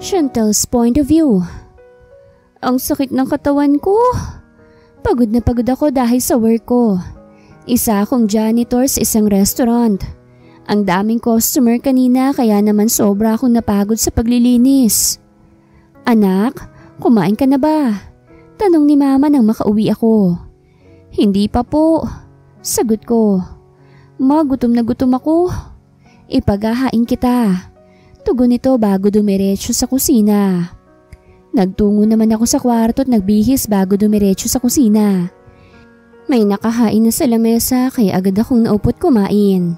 Chantel's point of view. Ang sakit ng katawan ko. Pagod na pagod ako dahil sa work ko. Isa akong janitor sa isang restaurant. Ang daming customer kanina kaya naman sobra akong napagod sa paglilinis. Anak, kumain ka na ba? Tanong ni mama nang makauwi ako. Hindi pa po. Sagot ko. Ma, gutom na gutom ako. Ipaghahain kita. Tugon nito bago dumiretso sa kusina. Nagtungo naman ako sa kwarto at nagbihis bago dumiretso sa kusina. May nakahain na sa lamesa kaya agad akong naupot kumain.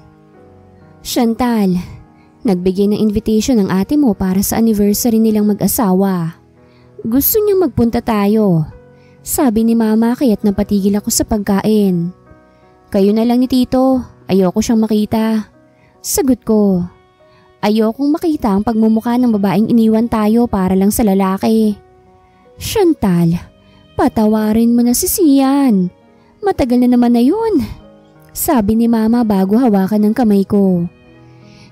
Chantal, nagbigay ng invitation ng ate mo para sa anniversary nilang mag-asawa. Gusto niyang magpunta tayo. Sabi ni mama kaya't napatigil ako sa pagkain. Kayo na lang ni tito, ayoko siyang makita. Sagot ko. Ayokong makita ang pagmumukha ng babaeng iniwan tayo para lang sa lalaki. Chantal, patawarin mo na si Sian. Matagal na naman na yun. Sabi ni mama bago hawakan ng kamay ko.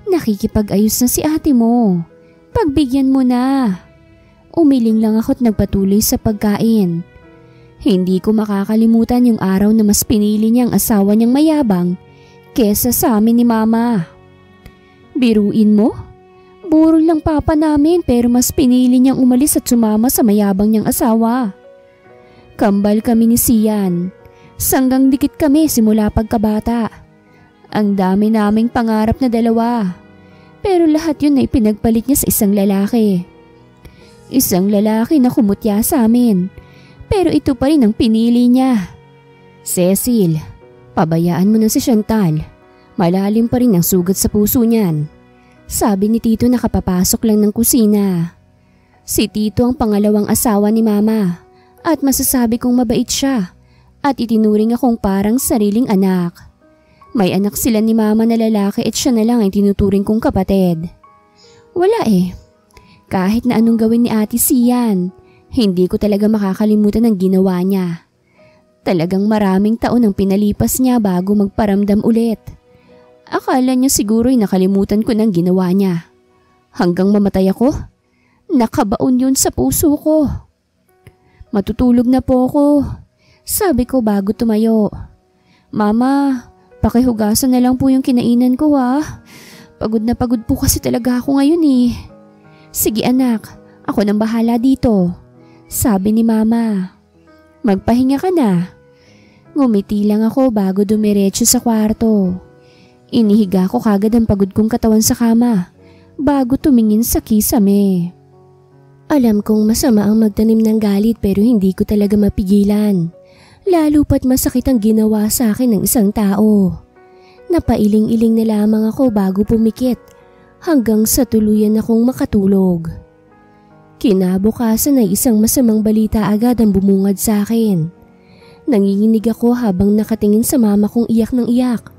Nakikipag-ayos na si ate mo. Pagbigyan mo na. Umiling lang ako at nagpatuloy sa pagkain. Hindi ko makakalimutan yung araw na mas pinili niyang asawa niyang mayabang kesa sa amin ni mama. Biruin mo? Burol lang papa namin pero mas pinili niyang umalis at sumama sa mayabang niyang asawa. Kambal kami ni Sian. Sanggang dikit kami simula pagkabata. Ang dami naming pangarap na dalawa. Pero lahat yun ay pinagpalit niya sa isang lalaki. Isang lalaki na kumutya sa amin. Pero ito pa rin ang pinili niya. Cecil, pabayaan mo na si Chantal. Malalim pa rin ang sugat sa puso niyan. Sabi ni Tito na kapapasok lang ng kusina. Si Tito ang pangalawang asawa ni Mama at masasabi kong mabait siya at itinuring akong parang sariling anak. May anak sila ni Mama na lalaki at siya na lang ay tinuturing kong kapatid. Wala eh. Kahit na anong gawin ni Ate Sian, hindi ko talaga makakalimutan ang ginawa niya. Talagang maraming taon ang pinalipas niya bago magparamdam ulit. Akala niya siguro ay nakalimutan ko ng ginawa niya. Hanggang mamatay ako, nakabaon yun sa puso ko. Matutulog na po ako, sabi ko bago tumayo. Mama, pakihugasan na lang po yung kinainan ko ha. Pagod na pagod po kasi talaga ako ngayon eh. Sige anak, ako nang bahala dito, sabi ni Mama. Magpahinga ka na. Ngumiti lang ako bago dumiretso sa kwarto. Inihiga ko kagad ang pagod kong katawan sa kama bago tumingin sa kisame. Alam kong masama ang magtanim ng galit pero hindi ko talaga mapigilan. Lalo pat masakit ang ginawa sa akin ng isang tao. Napailing-iling na lamang ako bago pumikit hanggang sa tuluyan akong makatulog. Kinabukasan ay isang masamang balita agad ang bumungad sa akin. Nanginginig ako habang nakatingin sa mama kong iyak ng iyak.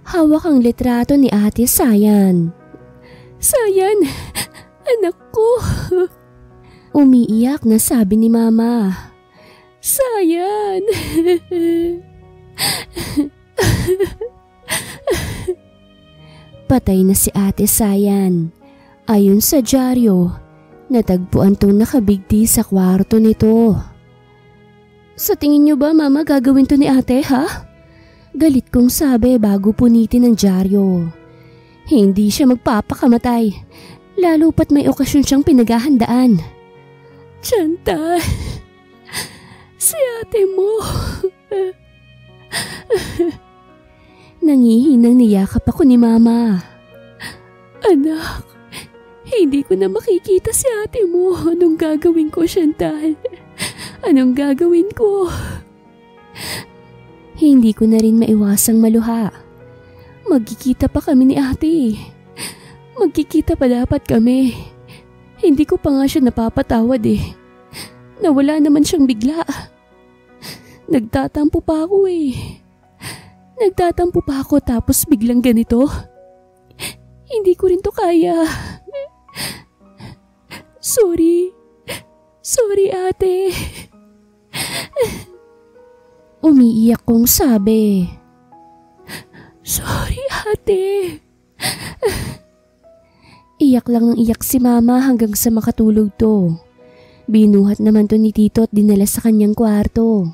Hawak ang litrato ni Ate Sayan. Sayan, anak ko. Umiiyak na sabi ni Mama. Sayan. Patay na si Ate Sayan. Ayon sa dyaryo, natagpuan tong nakabigti sa kwarto nito. Sa tingin niyo ba Mama gagawin to ni ate ha? Galit kong sabi bago punitin ang dyaryo. Hindi siya magpapakamatay, lalo pat may okasyon siyang pinaghahandaan. Chantal, si ate mo. Nangihinang niyakap ako ni Mama. Anak, hindi ko na makikita si ate mo. Anong gagawin ko, Chantal? Anong gagawin ko? Hindi ko na rin maiwasang maluha. Magkikita pa kami ni ate. Magkikita pa dapat kami. Hindi ko pa nga siya napapatawad eh. Nawala naman siyang bigla. Nagtatampo pa ako eh. Nagtatampo pa ako tapos biglang ganito. Hindi ko rin to kaya. Sorry. Sorry ate. Umiiyak kong sabi. Sorry ate. Iyak lang ang iyak si mama hanggang sa makatulog to. Binuhat naman to ni tito at dinala sa kanyang kwarto.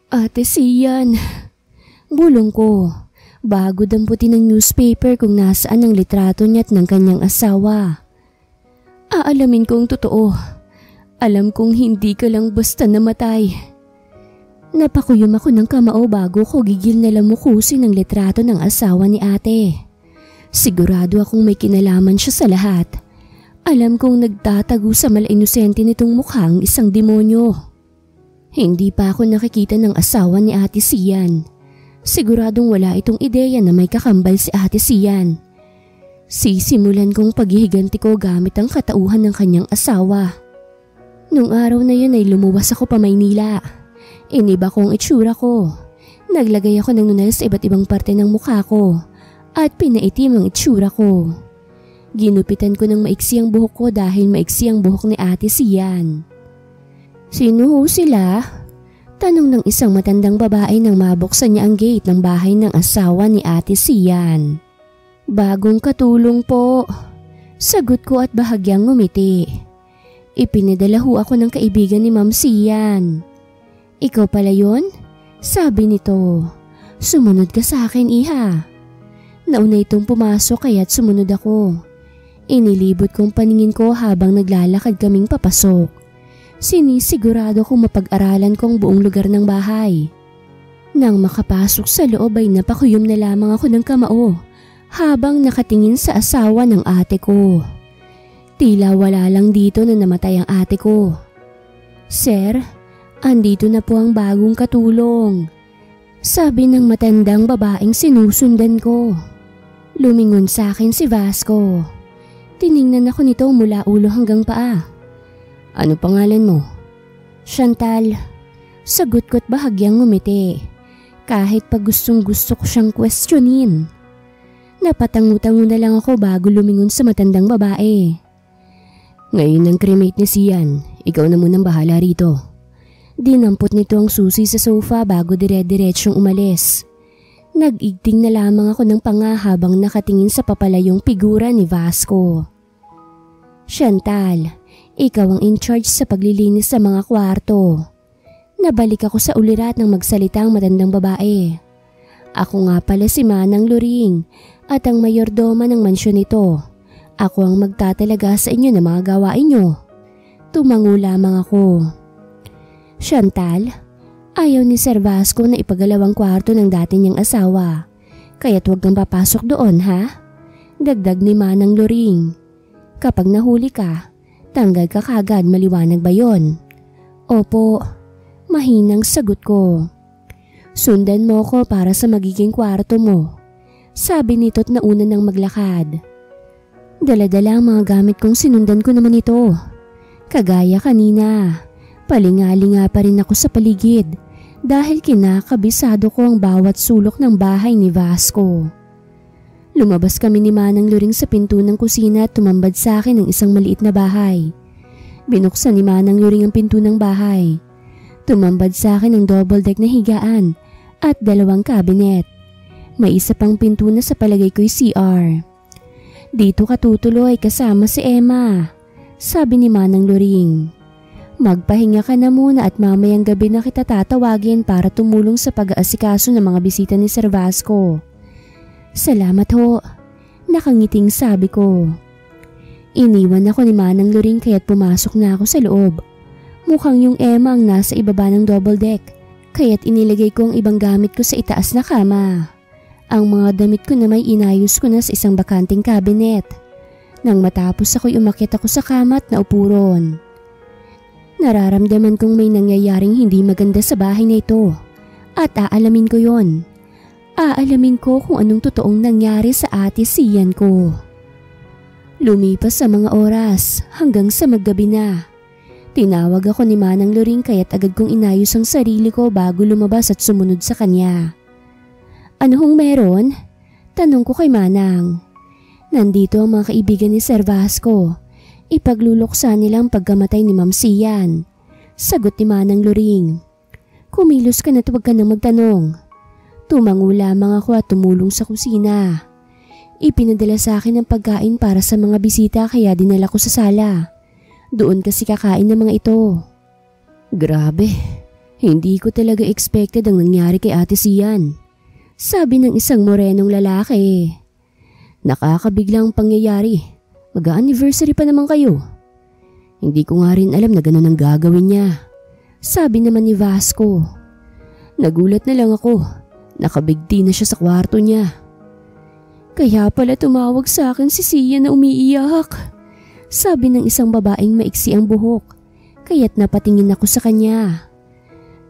Ate Sian, bulong ko, bago damputin ng newspaper kung nasaan ang litrato niya at ng kanyang asawa. Aalamin kong totoo. Alam kong hindi ka lang basta namatay. Napakuyom ako ng kamao bago ko gigil na lamukusin ang litrato ng asawa ni ate. Sigurado akong may kinalaman siya sa lahat. Alam kong nagtatago sa mala-inosente nitong mukhang isang demonyo. Hindi pa ako nakikita ng asawa ni Ate Sian. Siguradong wala itong ideya na may kakambal si Ate Sian. Sisimulan kong paghihiganti ko gamit ang katauhan ng kanyang asawa. Nung araw na yun ay lumuwas ako pa Maynila. Iniba ko ang itsura ko. Naglagay ako ng nunal sa iba't ibang parte ng mukha ko. At pinaitim ang itsura ko. Ginupitan ko ng maiksi ang buhok ko dahil maiksi ang buhok ni Ate Sian. Sino ho sila? Tanong ng isang matandang babae nang mabuksan niya ang gate ng bahay ng asawa ni Ate Sian. Bagong katulong po. Sagot ko at bahagyang ngumiti. Ipinadala ho ako ng kaibigan ni Ma'am Sian. Ikaw pala yun? Sabi nito. Sumunod ka sa akin, iha. Nauna itong pumasok kaya't sumunod ako. Inilibot kong paningin ko habang naglalakad kaming papasok. Sinisigurado kong mapag-aralan kong buong lugar ng bahay. Nang makapasok sa loob ay napakuyom na lamang ako ng kamao habang nakatingin sa asawa ng ate ko. Tila wala lang dito na namatay ang ate ko. Sir, andito na po ang bagong katulong. Sabi ng matandang babaeng sinusundan ko. Lumingon sa akin si Vasco. Tiningnan ako nito mula ulo hanggang paa. Ano pangalan mo? Chantal. Sagot ko't bahagyang ngumiti. Kahit pag gustong gusto ko siyang questionin. Napatangu-tangu na lang ako bago lumingon sa matandang babae. Ngayon ang cremate ni Sian, ikaw na munang bahala rito. Dinampot nito ang susi sa sofa bago dire-diretsyong umalis. Nag-igting na lamang ako ng panga habang nakatingin sa papalayong figura ni Vasco. Chantal, ikaw ang in charge sa paglilinis sa mga kwarto. Nabalik ako sa ulirat ng magsalita ang matandang babae. Ako nga pala si Manang Luring at ang mayordoma ng mansyon nito. Ako ang magtatalaga sa inyo ng mga gawain nyo. Tumango lamang ako. Chantal, ayaw ni Sir Vasco na ipagalawang kwarto ng dati niyang asawa. Kaya't huwag kang papasok doon, ha? Dagdag ni Manang Luring. Kapag nahuli ka, tanggal ka kagad, maliwanag ba yon? Opo, mahinang sagot ko. Sundan mo ko para sa magiging kwarto mo. Sabi nito't nauna nang maglakad. Dala-dala ang mga gamit kong sinundan ko naman ito. Kagaya kanina, palingali nga pa rin ako sa paligid dahil kinakabisado ko ang bawat sulok ng bahay ni Vasco. Lumabas kami ni Manang Luring sa pinto ng kusina at tumambad sa akin ng isang maliit na bahay. Binuksan ni Manang Luring ang pinto ng bahay. Tumambad sa akin ng double deck na higaan at 2 cabinet. May isa pang pinto na sa palagay ko'y CR. Dito ka tutuloy kasama si Emma, sabi ni Manang Luring. Magpahinga ka na muna at mamayang gabi na kita tatawagin para tumulong sa pag-aasikaso ng mga bisita ni Sir Vasco. Salamat ho, nakangiting sabi ko. Iniwan ako ni Manang Luring kaya't pumasok na ako sa loob. Mukhang yung Emma ang nasa ibaba ng double deck, kaya't inilagay ko ang ibang gamit ko sa itaas na kama. Ang mga damit ko na may inayos ko na sa isang bakanting cabinet. Nang matapos ako'y umakyat ako sa kama at naupo ron. Nararamdaman kong may nangyayaring hindi maganda sa bahay na ito at aalamin ko yon. Aalamin ko kung anong totoong nangyari sa Ate Sian ko. Lumipas sa mga oras hanggang sa maggabi na. Tinawag ako ni Manang Luring kaya't agad kong inayos ang sarili ko bago lumabas at sumunod sa kanya. Ano hong meron? Tanong ko kay Manang. Nandito ang mga kaibigan ni Sir Vasco. Ipagluluksa nilang pagkamatay ni Ma'am Sian. Sagot ni Manang Luring. Kumilos ka na at huwag ka nang magtanong. Tumango lamang ako at tumulong sa kusina. Ipinadala sa akin ng pagkain para sa mga bisita kaya dinala ko sa sala. Doon kasi kakain ng mga ito. Grabe, hindi ko talaga expected ang nangyari kay Ate Sian. Sabi ng isang morenong lalaki. Nakakabiglang pangyayari. Mag-anniversary pa naman kayo. Hindi ko nga rin alam na ganun ang gagawin niya. Sabi naman ni Vasco. Nagulat na lang ako. Nakabigti na siya sa kwarto niya. Kaya pala tumawag sa akin si Sian na umiiyak. Sabi ng isang babaeng maiksi ang buhok. Kaya't napatingin ako sa kanya.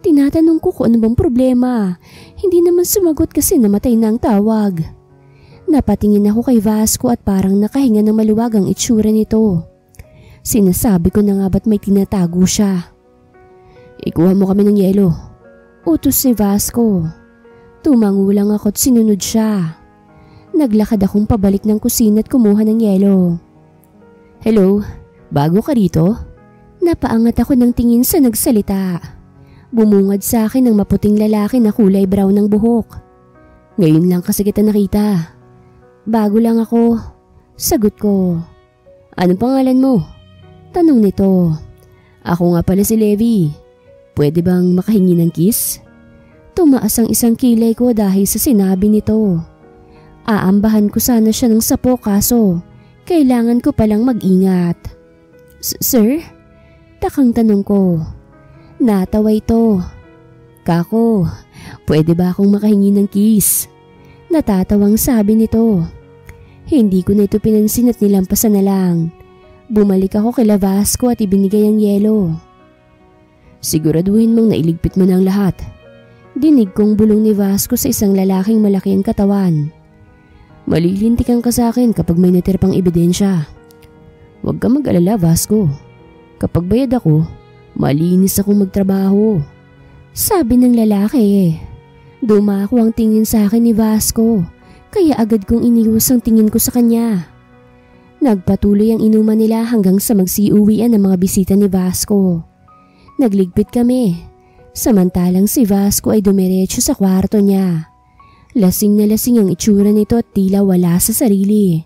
Tinatanong ko kung ano bang problema. Hindi naman sumagot kasi namatay na ang tawag. Napatingin ako kay Vasco at parang nakahinga ng maluwag ang itsura nito. Sinasabi ko na nga ba't may tinatago siya. Ikuha mo kami ng yelo. Utos ni Vasco. Tumango lang ako at sinunod siya. Naglakad akong pabalik ng kusina at kumuha ng yelo. Hello, bago ka rito? Napaangat ako ng tingin sa nagsalita. Bumungad sa akin ng maputing lalaki na kulay brown ng buhok. Ngayon lang kasi kita nakita. Bago lang ako. Sagot ko. Anong pangalan mo? Tanong nito. Ako nga pala si Levi. Pwede bang makahingi ng kiss? Tumaas ang isang kilay ko dahil sa sinabi nito. Aambahan ko sana siya ng sapo kaso kailangan ko palang mag-ingat. Sir? Takang tanong ko. Natawa ito. Kako, pwede ba akong makahingi ng kiss? Natatawang sabi nito. Hindi ko na ito pinansin at nilampasan na lang. Bumalik ako kay Vasco at ibinigay ang yelo. Siguraduhin mong nailigpit mo na ang lahat. Dinig kong bulong ni Vasco sa isang lalaking malaki ang katawan. Malilintikan ka sa akin kapag may natira pang ebidensya. Huwag ka mag-alala, Vasco. Kapag bayad ako, malinis akong magtrabaho. Sabi ng lalaki. Dumako ang tingin sa akin ni Vasco, kaya agad kong iniwas ang tingin ko sa kanya. Nagpatuloy ang inuman nila hanggang sa magsiuwian ng mga bisita ni Vasco. Nagligpit kami, samantalang si Vasco ay dumiretso sa kwarto niya. Lasing na lasing ang itsura nito at tila wala sa sarili.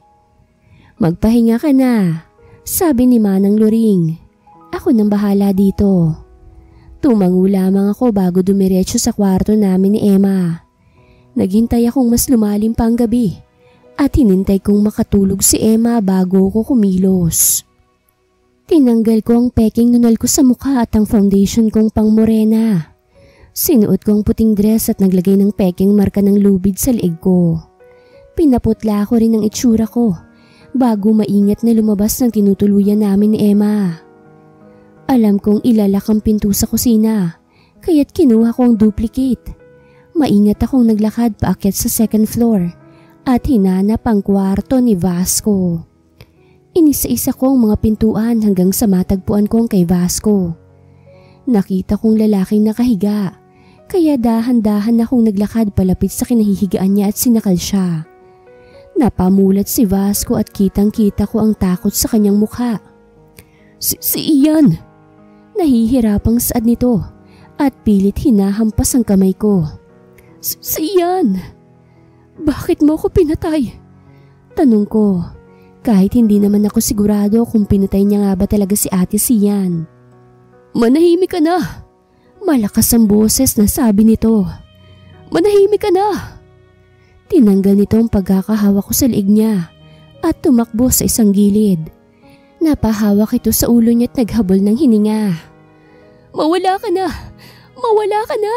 Magpahinga ka na, sabi ni Manang Loring. Ako nang bahala dito. Tumango lamang ako bago dumiretso sa kwarto namin ni Emma. Naghintay akong mas lumalim pa ang gabi at hinintay kong makatulog si Emma bago ko kumilos. Tinanggal ko ang peking nunal ko sa mukha at ang foundation kong pang morena. Sinuot ko ang puting dress at naglagay ng peking marka ng lubid sa leeg ko. Pinaputla ko rin ang itsura ko bago maingat na lumabas ng tinutuluyan namin ni Emma. Alam kong ilalak ang pinto sa kusina, kaya't kinuha ko ang duplicate. Maingat akong naglakad paakyat sa second floor at hinanap ang kwarto ni Vasco. Inisa-isa ko ang mga pintuan hanggang sa matagpuan ko ang kay Vasco. Nakita kong lalaking nakahiga, kaya dahan-dahan akong naglakad palapit sa kinahihigaan niya at sinakal siya. Napamulat si Vasco at kitang-kita ko ang takot sa kanyang mukha. Si Ian! Nahihirapang saad nito at pilit hinahampas ang kamay ko. Si Ian! Bakit mo ko pinatay? Tanong ko, kahit hindi naman ako sigurado kung pinatay niya nga ba talaga si Ate Sian. Manahimik ka na! Malakas ang boses na sabi nito. Manahimik ka na! Tinanggal nito ang pagkakahawak ko sa leeg niya at tumakbo sa isang gilid. Napahawak ito sa ulo niya at naghabol ng hininga. Mawala ka na! Mawala ka na!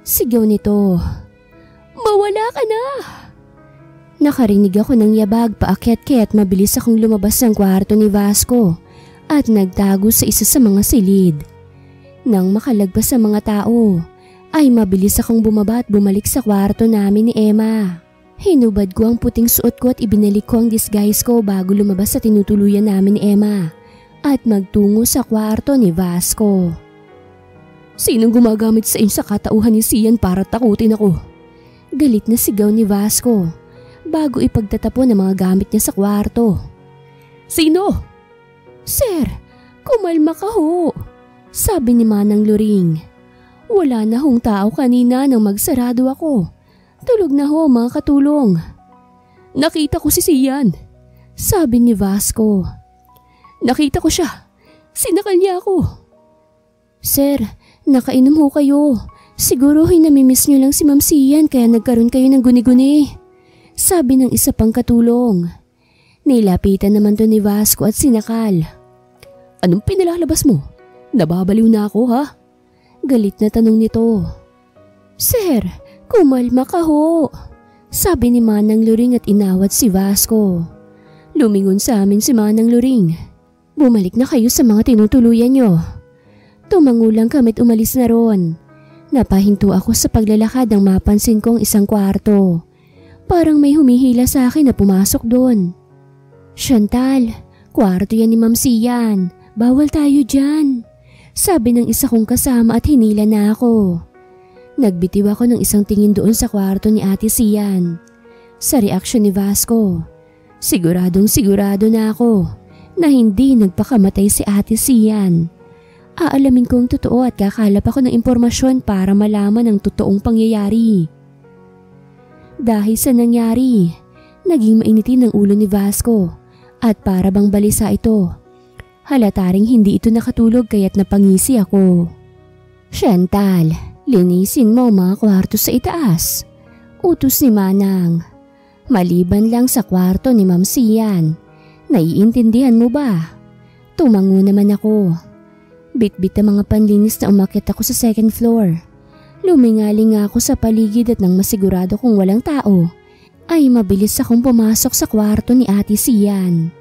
Sigaw nito. Mawala ka na! Nakarinig ako ng yabag paakyat kaya't mabilis akong lumabas ng kwarto ni Vasco at nagtago sa isa sa mga silid. Nang makalagpas sa mga tao, ay mabilis akong bumaba at bumalik sa kwarto namin ni Emma. Hinubad ko ang puting suot ko at ibinalik ko ang disguise ko bago lumabas sa tinutuluyan namin ni Emma at magtungo sa kwarto ni Vasco. Sinong gumagamit sa inyo sa katauhan ni Sian para takutin ako? Galit na sigaw ni Vasco bago ipagtatapon ang mga gamit niya sa kwarto. Sino? Sir, kumalma ka ho. Sabi ni Manang Loring. Wala na hong tao kanina nang magsarado ako. Tulog na ho mga katulong. Nakita ko si Sian, sabi ni Vasco. Nakita ko siya. Sinakal niya ako. Sir, nakainom ho kayo. Siguro namimiss niyo lang si Ma'am Sian kaya nagkaroon kayo ng guni-guni, sabi ng isa pang katulong. Nilapitan naman to ni Vasco at sinakal. Anong pinalalabas mo? Nababaliw na ako ha? Galit na tanong nito. Sir, kumalma ka ho, sabi ni Manang Luring at inawat si Vasco. Lumingon sa amin si Manang Luring. Bumalik na kayo sa mga tinutuluyan nyo. Tumangulang kami't umalis na ron. Napahinto ako sa paglalakad nang mapansin kong isang kwarto. Parang may humihila sa akin na pumasok doon. Chantal, kwarto yan ni Ma'am Sian. Bawal tayo dyan, sabi ng isa kong kasama at hinila na ako. Nagbitiw ako ng isang tingin doon sa kwarto ni Ate Sian. Sa reaksyon ni Vasco, siguradong sigurado na ako na hindi nagpakamatay si Ate Sian. Aalamin kong totoo at kakalap ako ng impormasyon para malaman ang totoong pangyayari. Dahil sa nangyari, naging mainitin ang ulo ni Vasco at para bang balisa ito. Halataring hindi ito nakatulog kaya't napangisi ako. Chantal, linisin mo mga kwarto sa itaas, utos ni Manang. Maliban lang sa kwarto ni Ma'am Sian. Naiintindihan mo ba? Tumango naman ako. Bit-bit ang mga panlinis na umakyat ako sa second floor. Lumingaling ako sa paligid at nang masigurado kong walang tao, ay mabilis akong pumasok sa kwarto ni Ate Sian.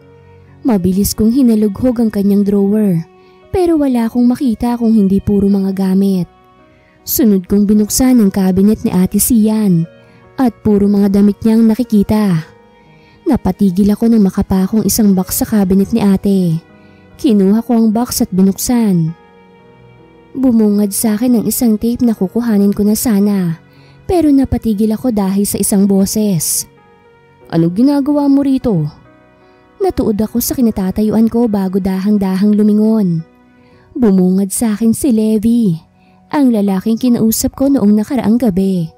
Mabilis kong hinalughog ang kanyang drawer, pero wala akong makita kung hindi puro mga gamit. Sunod kong binuksan ang cabinet ni Ate Sian at puro mga damit niyang nakikita. Napatigil ako nang makapakong isang box sa cabinet ni ate. Kinuha ko ang box at binuksan. Bumungad sa akin ang isang tape na kukuhanin ko na sana, pero napatigil ako dahil sa isang boses. Anong ginagawa mo rito? Natuod ako sa kinatatayuan ko bago dahang-dahang lumingon. Bumungad sa akin si Levi, ang lalaking kinausap ko noong nakaraang gabi,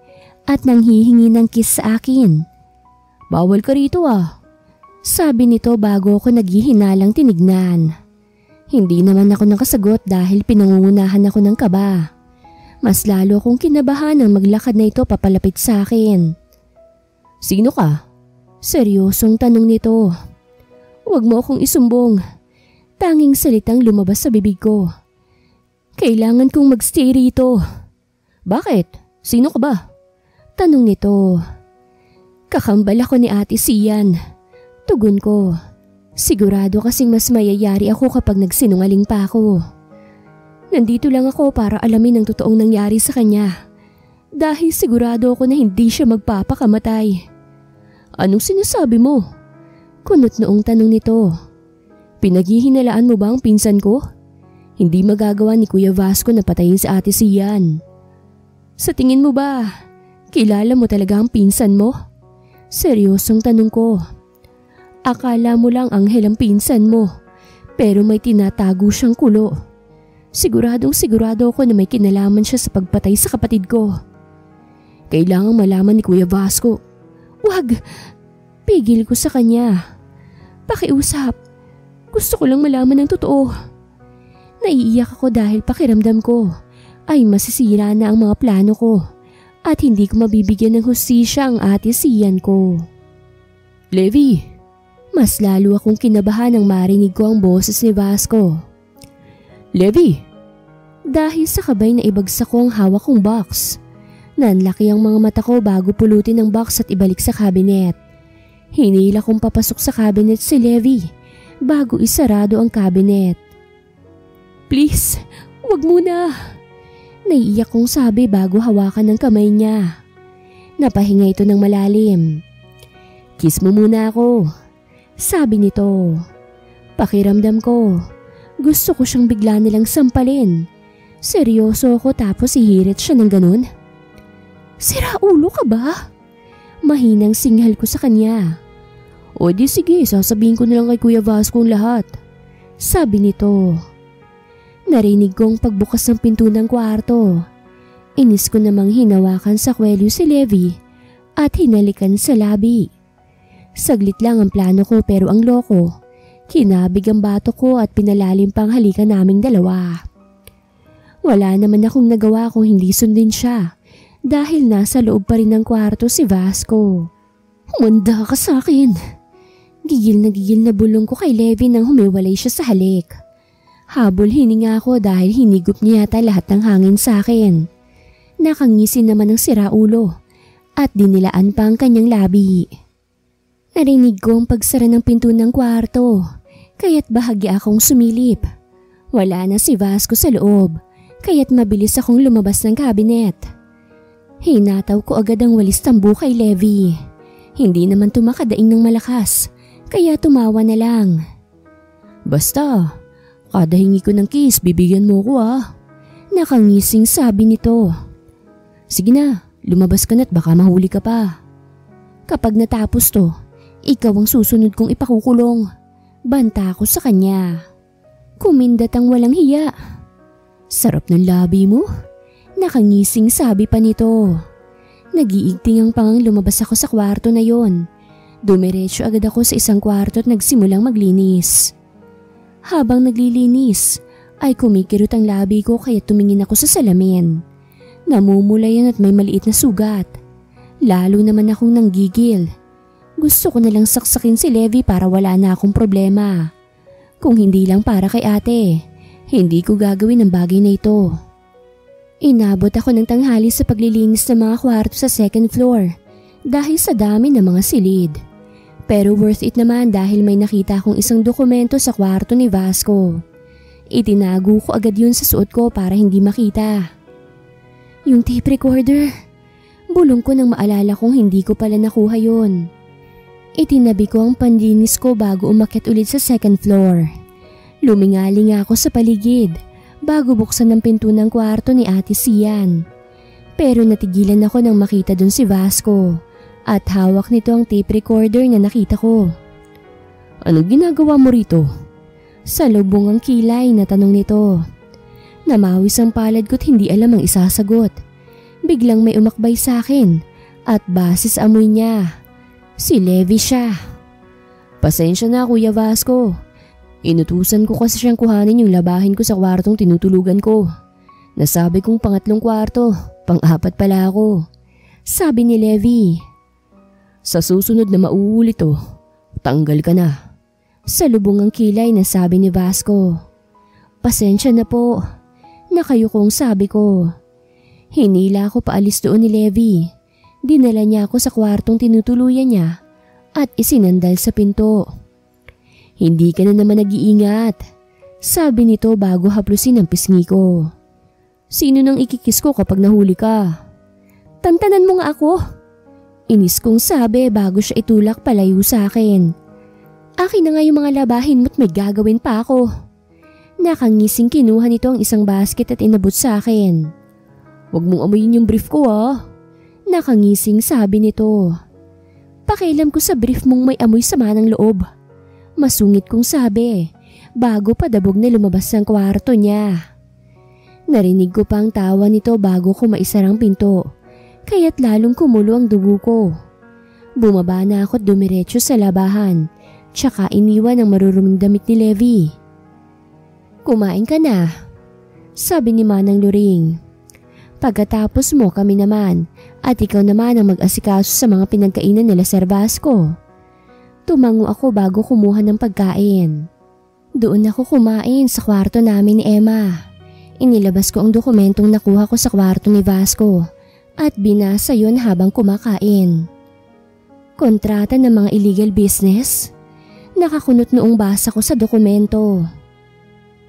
at nanghihingi ng kiss sa akin. Bawal ka rito sabi nito bago ako naghihinalang tinignan. Hindi naman ako nakasagot dahil pinangungunahan ako ng kaba. Mas lalo akong kinabahan nang maglakad na ito papalapit sa akin. Sino ka? Seryosong tanong nito. Huwag mo akong isumbong. Tanging salitang lumabas sa bibig ko. Kailangan kong magstay rito. Bakit? Sino ka ba? Tanong nito. Kakambal ako ni Ate Sian. Tugon ko. Sigurado kasing mas mayayari ako kapag nagsinungaling pa ako. Nandito lang ako para alamin ang totoong nangyari sa kanya. Dahil sigurado ako na hindi siya magpapakamatay. Anong sinasabi mo? Kunot noong tanong nito. Pinaghihinalaan mo ba ang pinsan ko? Hindi magagawa ni Kuya Vasco na patayin si Ate Sian. Sa tingin mo ba, kilala mo talaga ang pinsan mo? Seryosong tanong ko. Akala mo lang anghel ang pinsan mo, pero may tinatago siyang kulo. Siguradong sigurado ako na may kinalaman siya sa pagpatay sa kapatid ko. Kailangang malaman ni Kuya Vasco. Wag! Pigil ko sa kanya. Pakiusap. Gusto ko lang malaman ang totoo. Naiiyak ako dahil pakiramdam ko ay masisira na ang mga plano ko. At hindi ko mabibigyan ng hustisya ang Ate Sian ko. Levi, mas lalo akong kinabahan nang marinig ko ang boses ni Vasco. Levi! Dahil sa kabay na ibagsak ko ang hawak kong box. Nanlaki ang mga mata ko bago pulutin ang box at ibalik sa cabinet. Hinila kong papasok sa cabinet si Levi bago isarado ang cabinet. Please, wag muna! Naiiyak kong sabi bago hawakan ng kamay niya. Napahinga ito ng malalim. Kiss mo muna ako, sabi nito. Pakiramdam ko, gusto ko siyang bigla nilang sampalin. Seryoso ako tapos ihirit siya ng ganun. Sira ulo ka ba? Mahinang singhal ko sa kanya. O di sige, sasabihin ko na lang kay Kuya Vasco ang lahat, sabi nito. Narinig kong pagbukas ng pinto ng kwarto. Inis ko namang hinawakan sa kwelyo si Levi at hinalikan sa labi. Saglit lang ang plano ko pero ang loko. Kinabig ang bato ko at pinalalim pang halikan naming dalawa. Wala naman akong nagawa kung hindi sundin siya dahil nasa loob pa rin ng kwarto si Vasco. Humanda ka sa akin. Gigil na bulong ko kay Levi nang humiwalay siya sa halik. Habol hininga ako dahil hinigop niya yata lahat ng hangin sa akin. Nakangisin naman ng siraulo at dinilaan pa ang kanyang labi. Narinig ko ang pagsara ng pinto ng kwarto kaya't bahagya akong sumilip. Wala na si Vasco sa loob kaya't mabilis akong lumabas ng kabinet. Hinataw ko agad ang walis tambo kay Levi. Hindi naman tumakadaing ng malakas kaya tumawa na lang. Basta, kada hingi ko ng kiss bibigyan mo ko Nakangising sabi nito. Sige na, lumabas ka na't baka mahuli ka pa. Kapag natapos to, ikaw ang susunod kong ipakukulong. Banta ko sa kanya. Kumindat ang walang hiya. Sarap ng labi mo. Nakangising sabi pa nito. Nag-iigting ang pangang lumabas ako sa kwarto na yon. Dumiretso agad ako sa isang kwarto at nagsimulang maglinis. Habang naglilinis, ay kumikirot ang labi ko kaya tumingin ako sa salamin. Namumulayan at may maliit na sugat. Lalo naman akong nanggigil. Gusto ko nalang saksakin si Levi para wala na akong problema. Kung hindi lang para kay ate, hindi ko gagawin ang bagay na ito. Inabot ako ng tanghali sa paglilinis ng mga kwarto sa second floor dahil sa dami ng mga silid. Pero worth it naman dahil may nakita akong isang dokumento sa kwarto ni Vasco. Itinago ko agad yun sa suot ko para hindi makita. Yung tape recorder. Bulong ko nang maalala kong hindi ko pala nakuha yun. Itinabi ko ang panlinis ko bago umakyat ulit sa second floor. Lumingaling ako sa paligid bago buksan ang pinto ng kwarto ni Ate Sian. Pero natigilan ako nang makita dun si Vasco at hawak nito ang tape recorder na nakita ko. Anong ginagawa mo rito? Sa lubong ang kilay na tanong nito. Namawis ang palad ko't hindi alam ang isasagot. Biglang may umakbay sa akin at base sa amoy niya, si Levi siya. Pasensya na Kuya Vasco. Inutusan ko kasi siyang kuhanin yung labahin ko sa kwartong tinutulugan ko. Nasabi kong pangatlong kwarto, pang-apat pala ako. Sabi ni Levi. Sa susunod na mauulit to, tanggal ka na. Sa lubong ang kilay na sabi ni Vasco. Pasensya na po. Nakayukong sabi ko. Hinila ako paalis doon ni Levi. Dinala niya ako sa kwartong tinutuluyan niya at isinandal sa pinto. Hindi ka na naman nag-iingat, sabi nito bago haplusin ang pisngi ko. Sino nang ikikis ko kapag nahuli ka? Tantanan mo nga ako. Inis kong sabi bago siya itulak palayo sa akin. Akin na nga yung mga labahin mo't may gagawin pa ako. Nakangising kinuha nito ang isang basket at inabot sa akin. Huwag mong amuyin yung brief ko Nakangising sabi nito. Pakialam ko sa brief mong may amoy sama ng loob. Masungit kong sabi bago padabog na lumabas ng kwarto niya. Narinig ko pa ang tawa nito bago ko maisarang pinto, kaya't lalong kumulo ang dugo ko. Bumaba na ako at dumiretso sa labahan, tsaka iniwan ang maruruming damit ni Levi. Kumain ka na, sabi ni Manang Luring. Pagkatapos mo kami naman at ikaw naman ang mag-asikaso sa mga pinagkainan nila Sir Vasco. Tumango ako bago kumuha ng pagkain. Doon ako kumain sa kwarto namin ni Emma. Inilabas ko ang dokumentong nakuha ko sa kwarto ni Vasco at binasa yon habang kumakain. Kontrata ng mga illegal business? Nakakunot noong basa ko sa dokumento.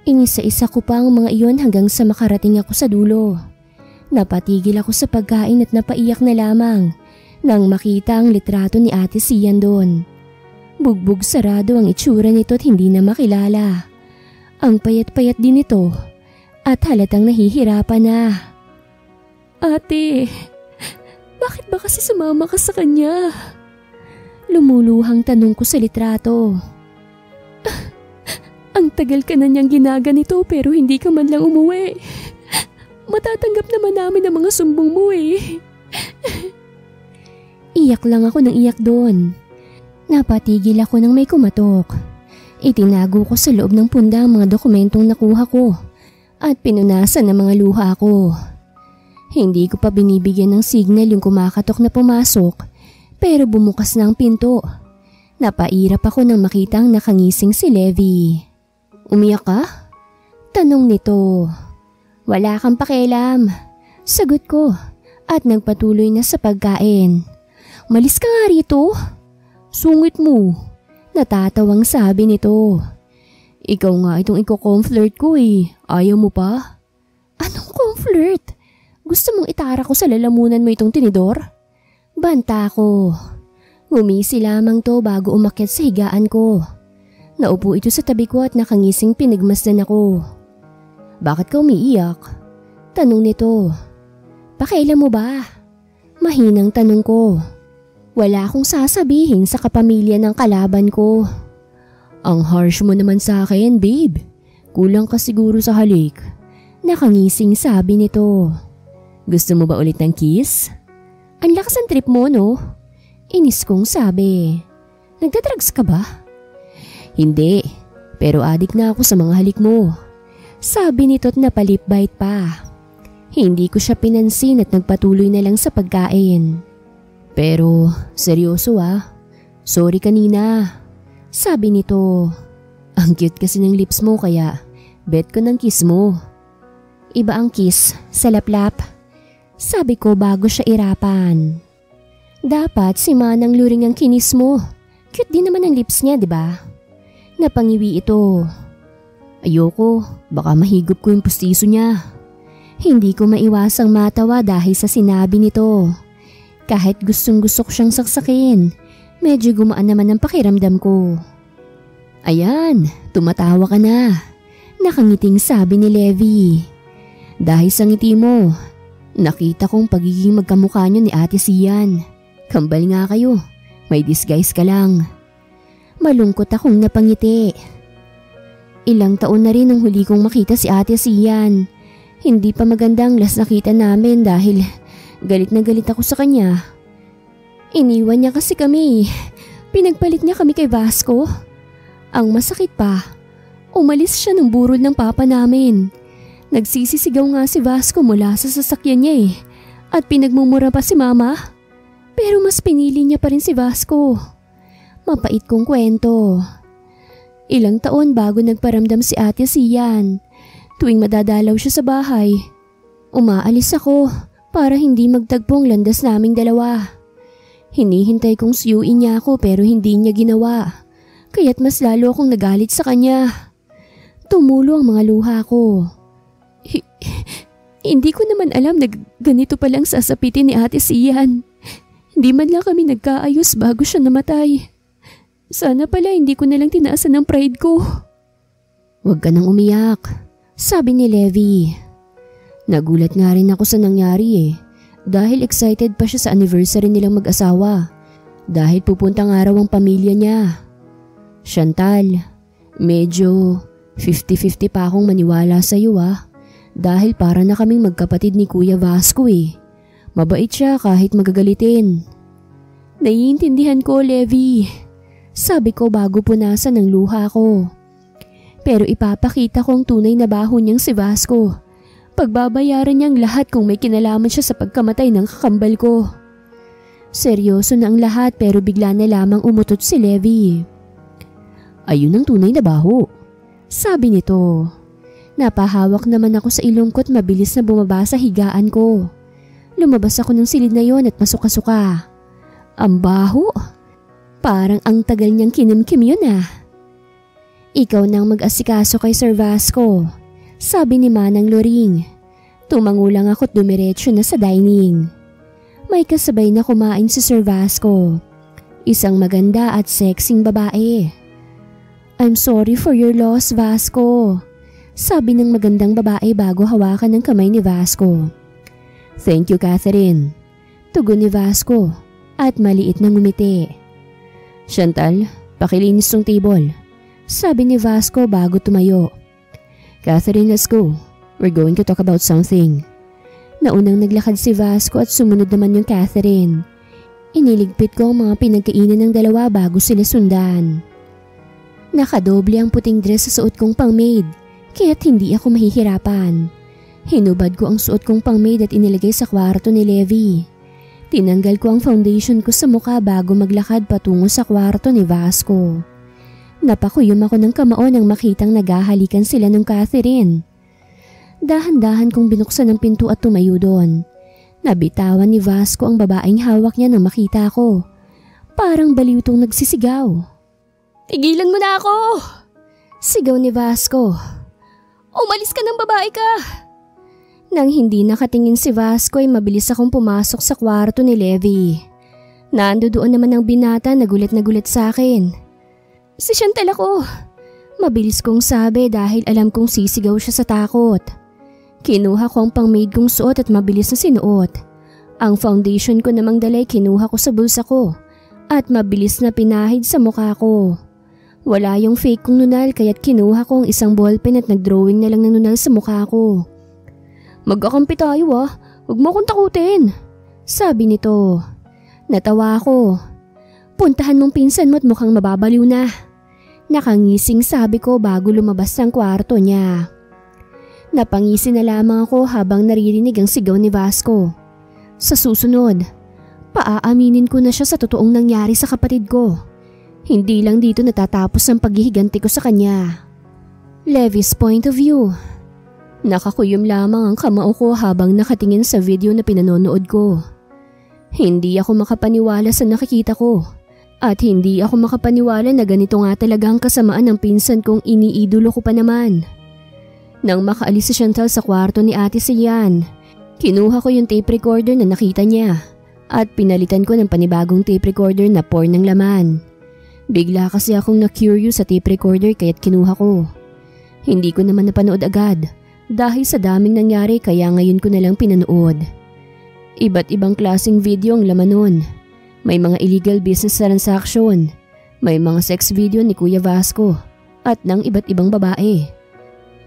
Inisa-isa ko pa ang mga iyon hanggang sa makarating ako sa dulo. Napatigil ako sa pagkain at napaiyak na lamang nang makita ang litrato ni Ate Sian doon. Bugbog sarado ang itsura nito at hindi na makilala. Ang payat-payat din ito at halatang nahihirapan na. Ate, bakit ba kasi sumama ka sa kanya? Lumuluhang tanong ko sa litrato. Ang tagal ka na niyang ginaganito pero hindi ka man lang umuwi. Matatanggap naman namin ang mga sumbong mo Iyak lang ako ng iyak doon. Napatigil ako nang may kumatok. Itinago ko sa loob ng punda ang mga dokumentong nakuha ko at pinunasan ng mga luha ko. Hindi ko pa binibigyan ng signal yung kumakatok na pumasok pero bumukas na ang pinto. Napairap ako nang makita ang nakangising si Levi. Umiyak ka? Tanong nito. Wala kang pakialam. Sagot ko at nagpatuloy na sa pagkain. Malis ka nga rito. Sungit mo. Natatawang sabi nito. Ikaw nga itong iko-conflirt ko eh. Ayaw mo pa? Anong conflirt? Gusto mong itara ko sa lalamunan mo itong tinidor? Banta ko. Ngumisi lamang to bago umakyat sa higaan ko. Naupo ito sa tabi ko at nakangising pinagmasdan ako. Bakit ka umiiyak? Tanong nito. Pakailan mo ba? Mahinang tanong ko. Wala akong sasabihin sa kapamilya ng kalaban ko. Ang harsh mo naman sa akin, babe. Kulang ka siguro sa halik. Nakangising sabi nito. Gusto mo ba ulit ng kiss? Ang lakas ng trip mo, no? Inis kong sabi. Nagdadrugs ka ba? Hindi, pero adik na ako sa mga halik mo. Sabi nito't napalip-bite pa. Hindi ko siya pinansin at nagpatuloy na lang sa pagkain. Pero seryoso ah, sorry kanina. Sabi nito. Ang cute kasi ng lips mo kaya bet ko ng kiss mo. Iba ang kiss sa laplap. Sabi ko bago siya irapan. Dapat si Manang Luring ang kinis mo. Cute din naman ang lips niya, di ba? Napangiwi ito. Ayoko, baka mahigop ko yung pustiso niya. Hindi ko maiwasang matawa dahil sa sinabi nito. Kahit gustong-gusto ko siyang saksakin, medyo gumaan naman ang pakiramdam ko. Ayan, tumatawa ka na. Nakangiting sabi ni Levi. Dahil sa ngiti mo, nakita kong pagiging magkamukha niyo ni Ate Sian. Kambal nga kayo, may disguise ka lang. Malungkot akong napangiti. Ilang taon na rin nung huli kong makita si Ate Sian. Hindi pa magandang last nakita namin dahil galit na galit ako sa kanya. Iniwan niya kasi kami. Pinagpalit niya kami kay Vasco. Ang masakit pa, umalis siya ng burol ng papa namin. Nagsisisigaw nga si Vasco mula sa sasakyan niya eh. At pinagmumura pa si Mama. Pero mas pinili niya pa rin si Vasco. Mapait kong kwento. Ilang taon bago nagparamdam si Ate Sian. Tuwing madadalaw siya sa bahay, umaalis ako para hindi magtagpo ang landas naming dalawa. Hinihintay kong suyuin niya ako pero hindi niya ginawa. Kaya't mas lalo akong nagalit sa kanya. Tumulo ang mga luha ko. Hindi ko naman alam na ganito palang sasapitin ni Ate Sian. Hindi man lang kami nagkaayos bago siya namatay. Sana pala hindi ko nalang tinaasan ng pride ko. Huwag ka nang umiyak, sabi ni Levi. Nagulat nga rin ako sa nangyari eh. Dahil excited pa siya sa anniversary nilang mag-asawa. Dahil pupuntang araw ang pamilya niya. Chantal, medyo 50-50 pa akong maniwala sa iyo ah. Dahil para na kaming magkapatid ni Kuya Vasco eh. Mabait siya kahit magagalitin. Naiintindihan ko, Levi. Sabi ko bago punasan ng luha ko. Pero ipapakita ko ang tunay na baho niyang si Vasco. Pagbabayaran niyang lahat kung may kinalaman siya sa pagkamatay ng kakambal ko. Seryoso na ang lahat pero bigla na lamang umutot si Levi. Ayun ang tunay na baho, sabi nito. Napahawak naman ako sa ilong ko at mabilis na bumaba sa higaan ko. Lumabas ako ng silid na yon at masuka-suka. Ang baho? Parang ang tagal niyang kinimkim yun ah. Ikaw nang mag-asikaso kay Sir Vasco, sabi ni Manang Luring. Tumango lang ako at dumiretso na sa dining. May kasabay na kumain si Sir Vasco. Isang maganda at sexing babae. I'm sorry for your loss, Vasco, sabi ng magandang babae bago hawakan ng kamay ni Vasco. Thank you, Catherine, tugon ni Vasco at maliit na ngumiti. Chantal, pakilinis tong table, sabi ni Vasco bago tumayo. Catherine, let's go. We're going to talk about something. Naunang naglakad si Vasco at sumunod naman yung Catherine. Iniligpit ko ang mga pinagkainan ng dalawa bago sila sundan. Nakadoble ang puting dress sa suot kong pang-maid, kaya't hindi ako mahihirapan. Hinubad ko ang suot kong pang-maid at inilagay sa kwarto ni Levi. Tinanggal ko ang foundation ko sa mukha bago maglakad patungo sa kwarto ni Vasco. Napakuyom ako ng kamao nang makitang naghahalikan sila ng Catherine. Dahan-dahan kong binuksan ang pinto at tumayo doon. Nabitawan ni Vasco ang babaeng hawak niya nang makita ko. Parang baliw tong nagsisigaw. "Tigilan mo na ako!" Sigaw ni Vasco. "Umalis ka ng babae ka!" Nang hindi nakatingin si Vasco ay mabilis akong pumasok sa kwarto ni Levi. Nando doon naman ang binata na gulat sa akin. "Si Chantal ako." Mabilis kong sabi dahil alam kong sisigaw siya sa takot. Kinuha ko ang pang-maid kong suot at mabilis na sinuot. Ang foundation ko namang dalay kinuha ko sa bulsa ko at mabilis na pinahid sa mukha ko. Wala yung fake kong nunal kaya't kinuha ko ang isang ballpen at nagdrawing na lang ng nunal sa mukha ko. "Magkakampi tayo huwag mo akong takutin," sabi nito. Natawa ako. "Puntahan mong pinsan mo at mukhang mababaliw na." Nakangising sabi ko bago lumabas ng kwarto niya. Napangisi na lamang ako habang naririnig ang sigaw ni Vasco. Sa susunod, paaaminin ko na siya sa totoong nangyari sa kapatid ko. Hindi lang dito natatapos ang paghihiganti ko sa kanya. Levi's point of view. Nakakuyom lamang ang kamao ko habang nakatingin sa video na pinanonood ko. Hindi ako makapaniwala sa nakikita ko. At hindi ako makapaniwala na ganito nga talaga ang kasamaan ng pinsan kong iniidolo ko pa naman. Nang makaalis si Chantal sa kwarto ni Ate Sian, kinuha ko yung tape recorder na nakita niya at pinalitan ko ng panibagong tape recorder na porn ng laman. Bigla kasi akong na-curious sa tape recorder kaya't kinuha ko. Hindi ko naman napanood agad dahil sa daming nangyari kaya ngayon ko na lang pinanood. Iba't ibang klaseng video ang laman nun. May mga illegal business transaction, may mga sex video ni Kuya Vasco at ng iba't ibang babae.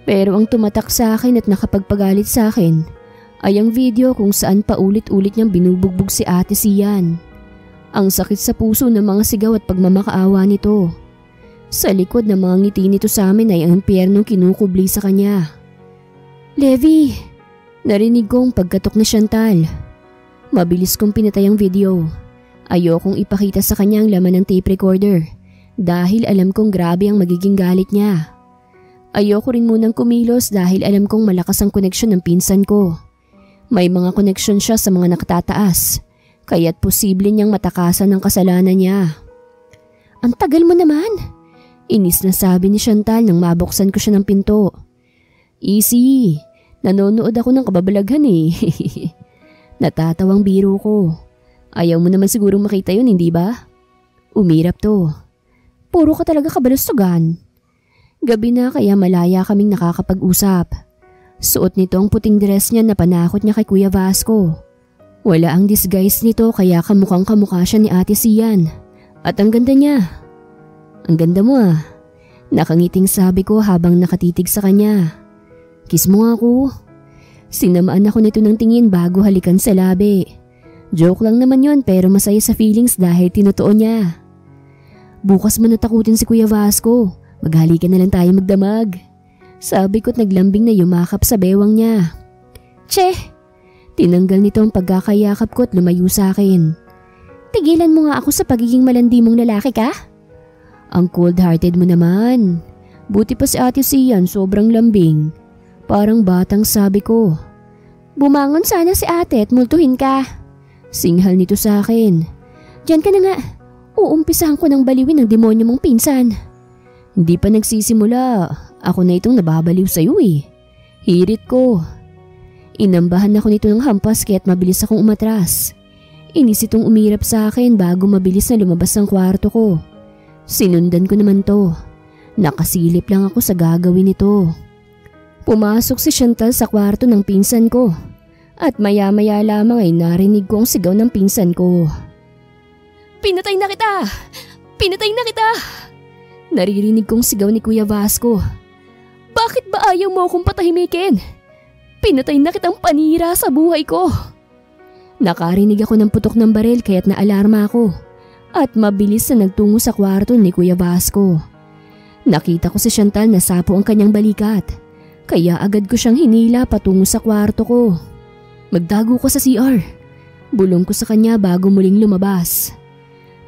Pero ang tumatak sa akin at nakapagpagalit sa akin ay ang video kung saan paulit-ulit niyang binubugbog si Ate Sian. Ang sakit sa puso ng mga sigaw at pagmamakaawa nito. Sa likod ng mga ngiti nito sa amin ay ang impyernong kinukubli sa kanya. "Levi!" Narinig kong pagkatok ni Chantal. Mabilis kong pinatay ang video. Ayokong ipakita sa kanya ang laman ng tape recorder dahil alam kong grabe ang magiging galit niya. Ayoko rin munang kumilos dahil alam kong malakas ang koneksyon ng pinsan ko. May mga koneksyon siya sa mga nakatataas, kaya't posible niyang matakasan ang kasalanan niya. "Ang tagal mo naman!" Inis na sabi ni Chantal nang mabuksan ko siya ng pinto. "Easy, nanonood ako ng kababalaghan eh." Natatawang biro ko. "Ayaw mo naman sigurong makita yun, hindi ba?" Umirap to. "Puro ka talaga kabalustugan." Gabi na kaya malaya kaming nakakapag-usap. Suot nito ang puting dress niya na panakot niya kay Kuya Vasco. Wala ang disguise nito kaya kamukhang kamukha siya ni Ate Sian. At ang ganda niya. "Ang ganda mo Nakangiting sabi ko habang nakatitig sa kanya. "Kiss mo nga ako." Sinamaan ako nito ng tingin bago halikan sa labi. Joke lang naman yon pero masaya sa feelings dahil tinutuon niya. "Bukas mo natakutin si Kuya Vasco. Maghalikan na lang tayo magdamag." Sabi ko't naglambing na yumakap sa bewang niya. "Che!" Tinanggal nito ang pagkakayakap ko at lumayo sa akin. "Tigilan mo nga ako sa pagiging malandi mong lalaki ka?" "Ang cold-hearted mo naman. Buti pa si Ate Sian sobrang lambing." Parang batang sabi ko. "Bumangon sana si ate at multuhin ka." Singhal nito sa akin. "Diyan ka na nga. Uumpisahan ko ng baliwin ng demonyo mong pinsan." "Hindi pa nagsisimula. Ako na itong nababaliw sa'yo eh." Hirit ko. Inambahan ako nito ng hampas kaya't mabilis akong umatras. Inis itong umirap sa akin bago mabilis na lumabas ng kwarto ko. Sinundan ko naman to. Nakasilip lang ako sa gagawin nito. Pumasok si Chantal sa kwarto ng pinsan ko. At maya-maya lamang ay narinig ko ang sigaw ng pinsan ko. "Pinatay na kita! Pinatay na kita!" Naririnig kong sigaw ni Kuya Vasco. "Bakit ba ayaw mo akong patahimikin? Pinatay na kitang panira sa buhay ko." Nakarinig ako ng putok ng baril kaya't naalarma ako at mabilis na nagtungo sa kwarto ni Kuya Vasco. Nakita ko si Chantal na sapo ang kanyang balikat kaya agad ko siyang hinila patungo sa kwarto ko. Magdago ko sa CR. Bulong ko sa kanya bago muling lumabas.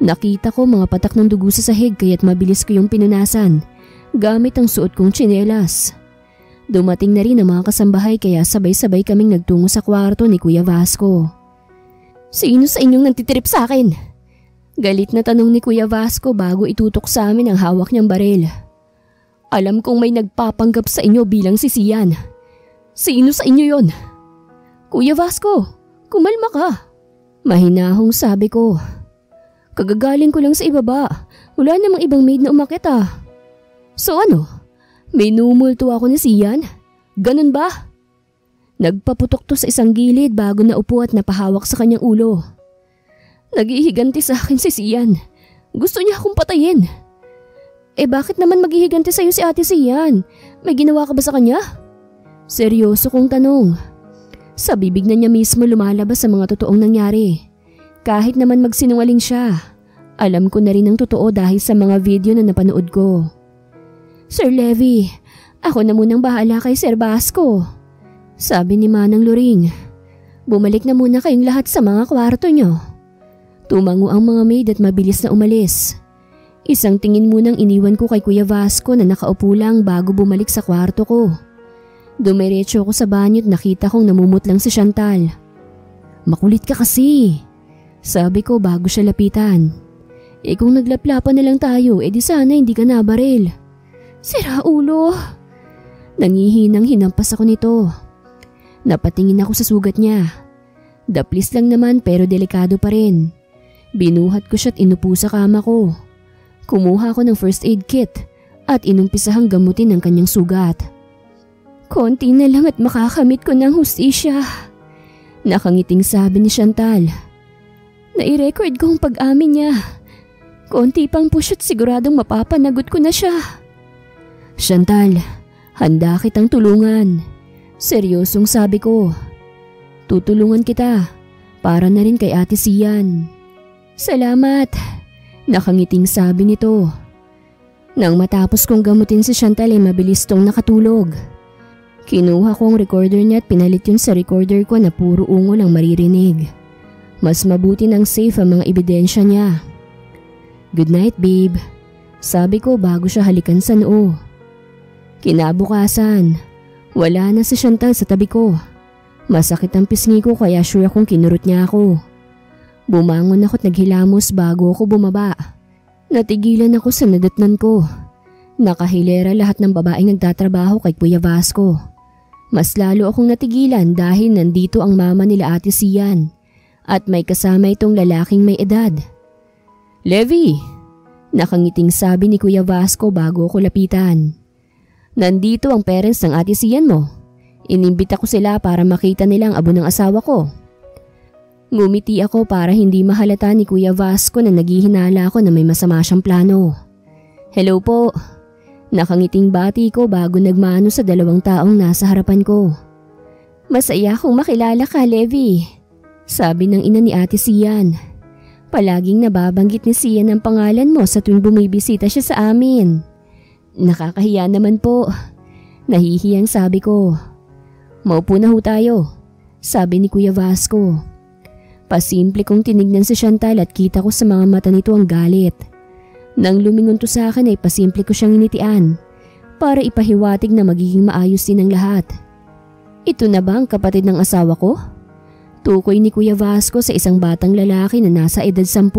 Nakita ko mga patak ng dugo sa sahig kaya't mabilis ko yung pinunasan gamit ang suot kong tsinelas. Dumating na rin ang mga kasambahay kaya sabay-sabay kaming nagtungo sa kwarto ni Kuya Vasco. Sino sa inyong nantitrip sa akin? Galit na tanong ni Kuya Vasco bago itutok sa amin ang hawak niyang baril. Alam kong may nagpapanggap sa inyo bilang si Sian. Sino sa inyo yon? Kuya Vasco, kumalma ka. Mahinahong sabi ko. Kagagaling ko lang sa ibaba. Wala namang ibang maid na umakyat ah. So ano? May numulto ako ni Sian? Ganun ba? Nagpaputok to sa isang gilid bago naupo at napahawak sa kanyang ulo. Naghihiganti sa akin si Sian. Gusto niya akong patayin. Bakit naman maghihiganti sa'yo si Ate Sian? May ginawa ka ba sa kanya? Seryoso kong tanong. Sa bibig na niya mismo lumalabas sa mga totoong nangyari. Kahit naman magsinungaling siya, alam ko na rin ang totoo dahil sa mga video na napanood ko. Sir Levi, ako na munang bahala kay Sir Vasco. Sabi ni Manang Loring, bumalik na muna kayong lahat sa mga kwarto nyo. Tumango ang mga maid at mabilis na umalis. Isang tingin munang iniwan ko kay Kuya Vasco na nakaupo lang bago bumalik sa kwarto ko. Dumiretso ako sa banyo at nakita kong namumutlang si Chantal. Makulit ka kasi, sabi ko bago siya lapitan. Kung naglaplapan na lang tayo, di sana hindi ka nabaril. Sira ulo. Nangihinang hinampas ako nito. Napatingin ako sa sugat niya. Daplis lang naman pero delikado pa rin. Binuhat ko siya at inupo sa kama ko. Kumuha ako ng first aid kit at inumpisahang gamutin ang kanyang sugat. Konti na lang at makakamit ko ng hustisya. Nakangiting sabi ni Chantal. Nai-record ko ang pag-amin niya. Konti pang push at siguradong mapapanagot ko na siya. Chantal, handa kitang tulungan. Seryosong sabi ko. Tutulungan kita para na rin kay Ate Sian. Salamat, nakangiting sabi nito. Nang matapos kong gamutin si Chantal ay mabilis tong nakatulog. Kinuha ko ang recorder niya at pinalit yun sa recorder ko na puro ungol ang maririnig. Mas mabuti nang safe ang mga ebidensya niya. Good night babe, sabi ko bago siya halikan sa noo. Kinabukasan, wala na si Chantal sa tabi ko. Masakit ang pisngi ko kaya sure akong kinurot niya ako. Bumangon ako at naghilamos bago ako bumaba. Natigilan ako sa nadatnan ko. Nakahilera lahat ng babaeng nagtatrabaho kay Kuya Vasco. Mas lalo akong natigilan dahil nandito ang mama nila Ate Sian at may kasama itong lalaking may edad. Levi! Nakangiting sabi ni Kuya Vasco bago ako lapitan. Nandito ang parents ng Ate Sian mo. Inimbita ko sila para makita nila ang abo ng asawa ko. Ngumiti ako para hindi mahalata ni Kuya Vasco na naghihinala ako na may masama siyang plano. Hello po. Nakangiting bati ko bago nagmano sa 2 taong nasa harapan ko. Masaya akong makilala ka, Levi. Sabi ng ina ni Ate Sian. Palaging nababanggit ni Sian ang pangalan mo sa tuwing bumibisita siya sa amin. Nakakahiya naman po. Nahihiyang sabi ko. Maupo na ho tayo, sabi ni Kuya Vasco. Pasimple kong tinignan si Chantal at kita ko sa mga mata nito ang galit. Nang lumingon to sa akin ay pasimple ko siyang initian para ipahiwatig na magiging maayos din ang lahat. Ito na ba ang kapatid ng asawa ko? Tukoy ni Kuya Vasco sa isang batang lalaki na nasa edad 10.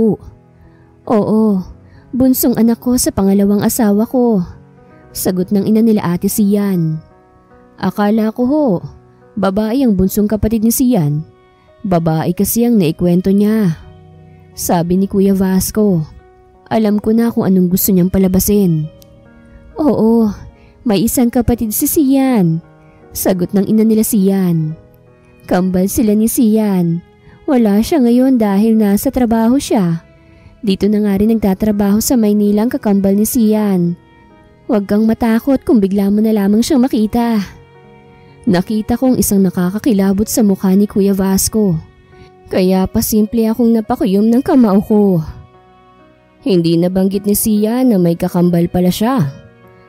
Oo, bunsong anak ko sa pangalawang asawa ko. Sagot ng ina nila Ate Sian. Akala ko ho, babae ang bunsong kapatid ni Sian. Babae kasi ang naikwento niya. Sabi ni Kuya Vasco. Alam ko na kung anong gusto niyang palabasin. Oo, may isang kapatid si Sian. Sagot ng ina nila Sian. Kambal sila ni Sian. Wala siya ngayon dahil nasa trabaho siya. Dito na nga rin nagtatrabaho sa Maynila ang kakambal ni Sian. Huwag kang matakot kung bigla mo na lamang siyang makita. Nakita kong isang nakakakilabot sa mukha ni Kuya Vasco. Kaya pasimple akong napakuyom ng kamao ko. Hindi nabanggit ni Sia na may kakambal pala siya,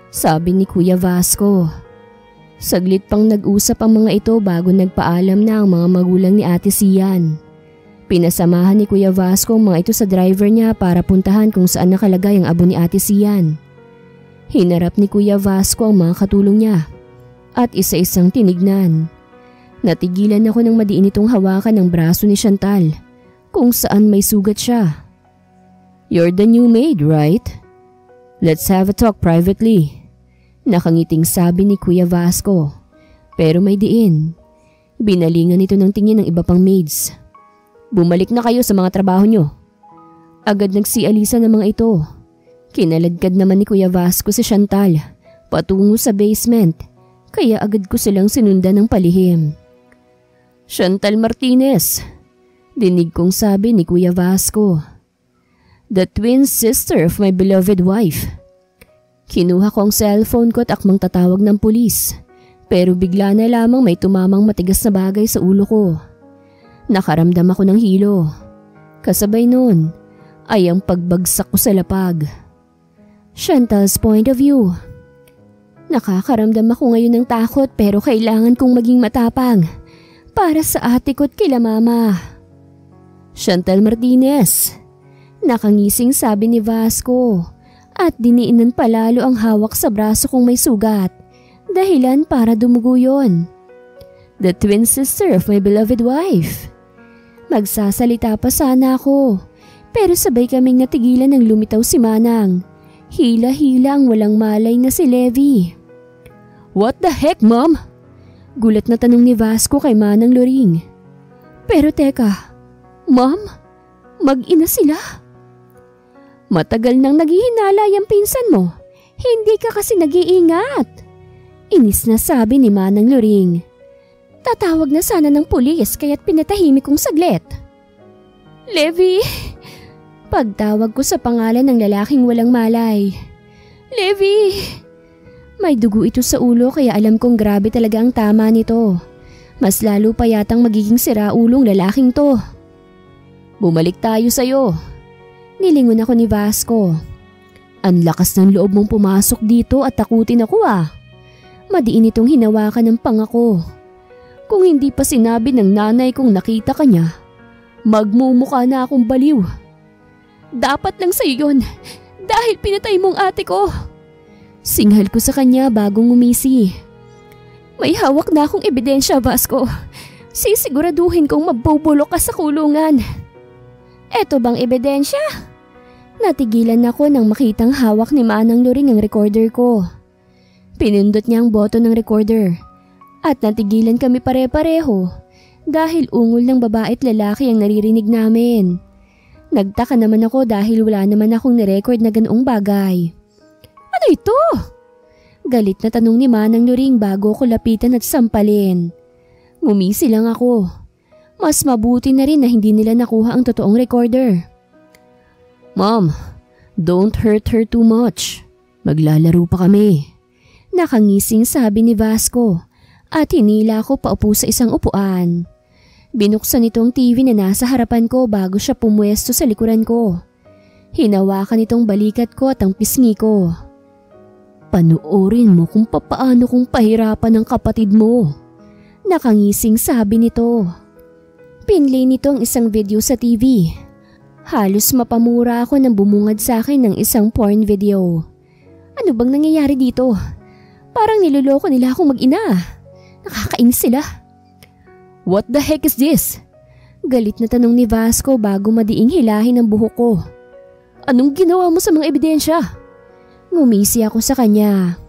sabi ni Kuya Vasco. Saglit pang nag-usap ang mga ito bago nagpaalam na ang mga magulang ni Ate Sian. Pinasamahan ni Kuya Vasco ang mga ito sa driver niya para puntahan kung saan nakalagay ang abo ni Ate Sian. Hinarap ni Kuya Vasco ang mga katulong niya at isa-isang tinignan. Natigilan ako nang madiin itong hawakan ng braso ni Chantal kung saan may sugat siya. "You're the new maid, right? Let's have a talk privately," nakangiting sabi ni Kuya Vasco. Pero may diin. Binalingan ito ng tingin ng iba pang maids. "Bumalik na kayo sa mga trabaho nyo." Agad nagsialisa ng mga ito. Kinaladkad naman ni Kuya Vasco si Chantal patungo sa basement, kaya agad ko silang sinundan ng palihim. "Chantal Martinez," dinig kong sabi ni Kuya Vasco. "The twin sister of my beloved wife." Kinuha ko ang cellphone ko at akmang tatawag ng pulis, pero bigla na lamang may tumamang matigas na bagay sa ulo ko. Nakaramdam ako ng hilo. Kasabay noon ay ang pagbagsak ko sa lapag. Chantal's point of view. Nakakaramdam ako ngayon ng takot pero kailangan kong maging matapang para sa ate ko't kila mama. "Chantal Martinez," nakangising sabi ni Vasco at diniinan palalo ang hawak sa braso kong may sugat, dahilan para dumugo yun. "The twin sister of my beloved wife." Magsasalita pa sana ako pero sabay kaming natigilan ng lumitaw si Manang. Hila-hila ang walang malay na si Levi. "What the heck, Mom?" Gulat na tanong ni Vasco kay Manang Loring. "Pero teka, Mom, mag-ina sila?" "Matagal nang naghihinalay ang pinsan mo. Hindi ka kasi nag-iingat." Inis na sabi ni Manang Loring. "Tatawag na sana ng pulis kaya't pinatahimik kong saglit." "Levi!" Pagtawag ko sa pangalan ng lalaking walang malay. "Levi!" May dugo ito sa ulo kaya alam kong grabe talaga ang tama nito. Mas lalo pa yatang magiging siraulong lalaking to. "Bumalik tayo sa'yo." Nilingon ako ni Vasco. "Ang lakas ng loob mong pumasok dito at takutin ako ah." Madiin itong hinawakan ng pangako. Kung hindi pa sinabi ng nanay kong nakita ka niya, magmumukha na akong baliw. "Dapat lang sa'yo yun dahil pinatay mong ate ko." Singhal ko sa kanya bagong umisi. "May hawak na akong ebidensya, Vasco. Sisiguraduhin kong mabubulok ka sa kulungan." "Eto bang ebidensya?" Natigilan ako nang makitang hawak ni Manang Loring ang recorder ko. Pinindot niya ang button ng recorder at natigilan kami pare-pareho dahil ungol ng babae at lalaki ang naririnig namin. Nagtaka naman ako dahil wala naman akong nirecord na ganoong bagay. "Ano ito?" Galit na tanong ni Manang Loring bago ko lapitan at sampalin. Ngumisi lang ako. Mas mabuti na rin na hindi nila nakuha ang totoong recorder. "Mom, don't hurt her too much. Maglalaro pa kami." Nakangising sabi ni Vasco at hinila ko paupo sa isang upuan. Binuksan nito ang TV na nasa harapan ko bago siya pumwesto sa likuran ko. Hinawakan itong balikat ko at ang pisngi ko. "Panuorin mo kung papaano kong pahirapan ng kapatid mo." Nakangising sabi nito. Pinlay nito ang isang video sa TV. Halos mapamura ako nang bumungad sa akin ng isang porn video. Ano bang nangyayari dito? Parang niloloko nila akong mag-ina. Nakakainis sila. "What the heck is this?" Galit na tanong ni Vasco bago madiing hilahin ang buhok ko. "Anong ginawa mo sa mga ebidensya?" Ngumisi ako sa kanya.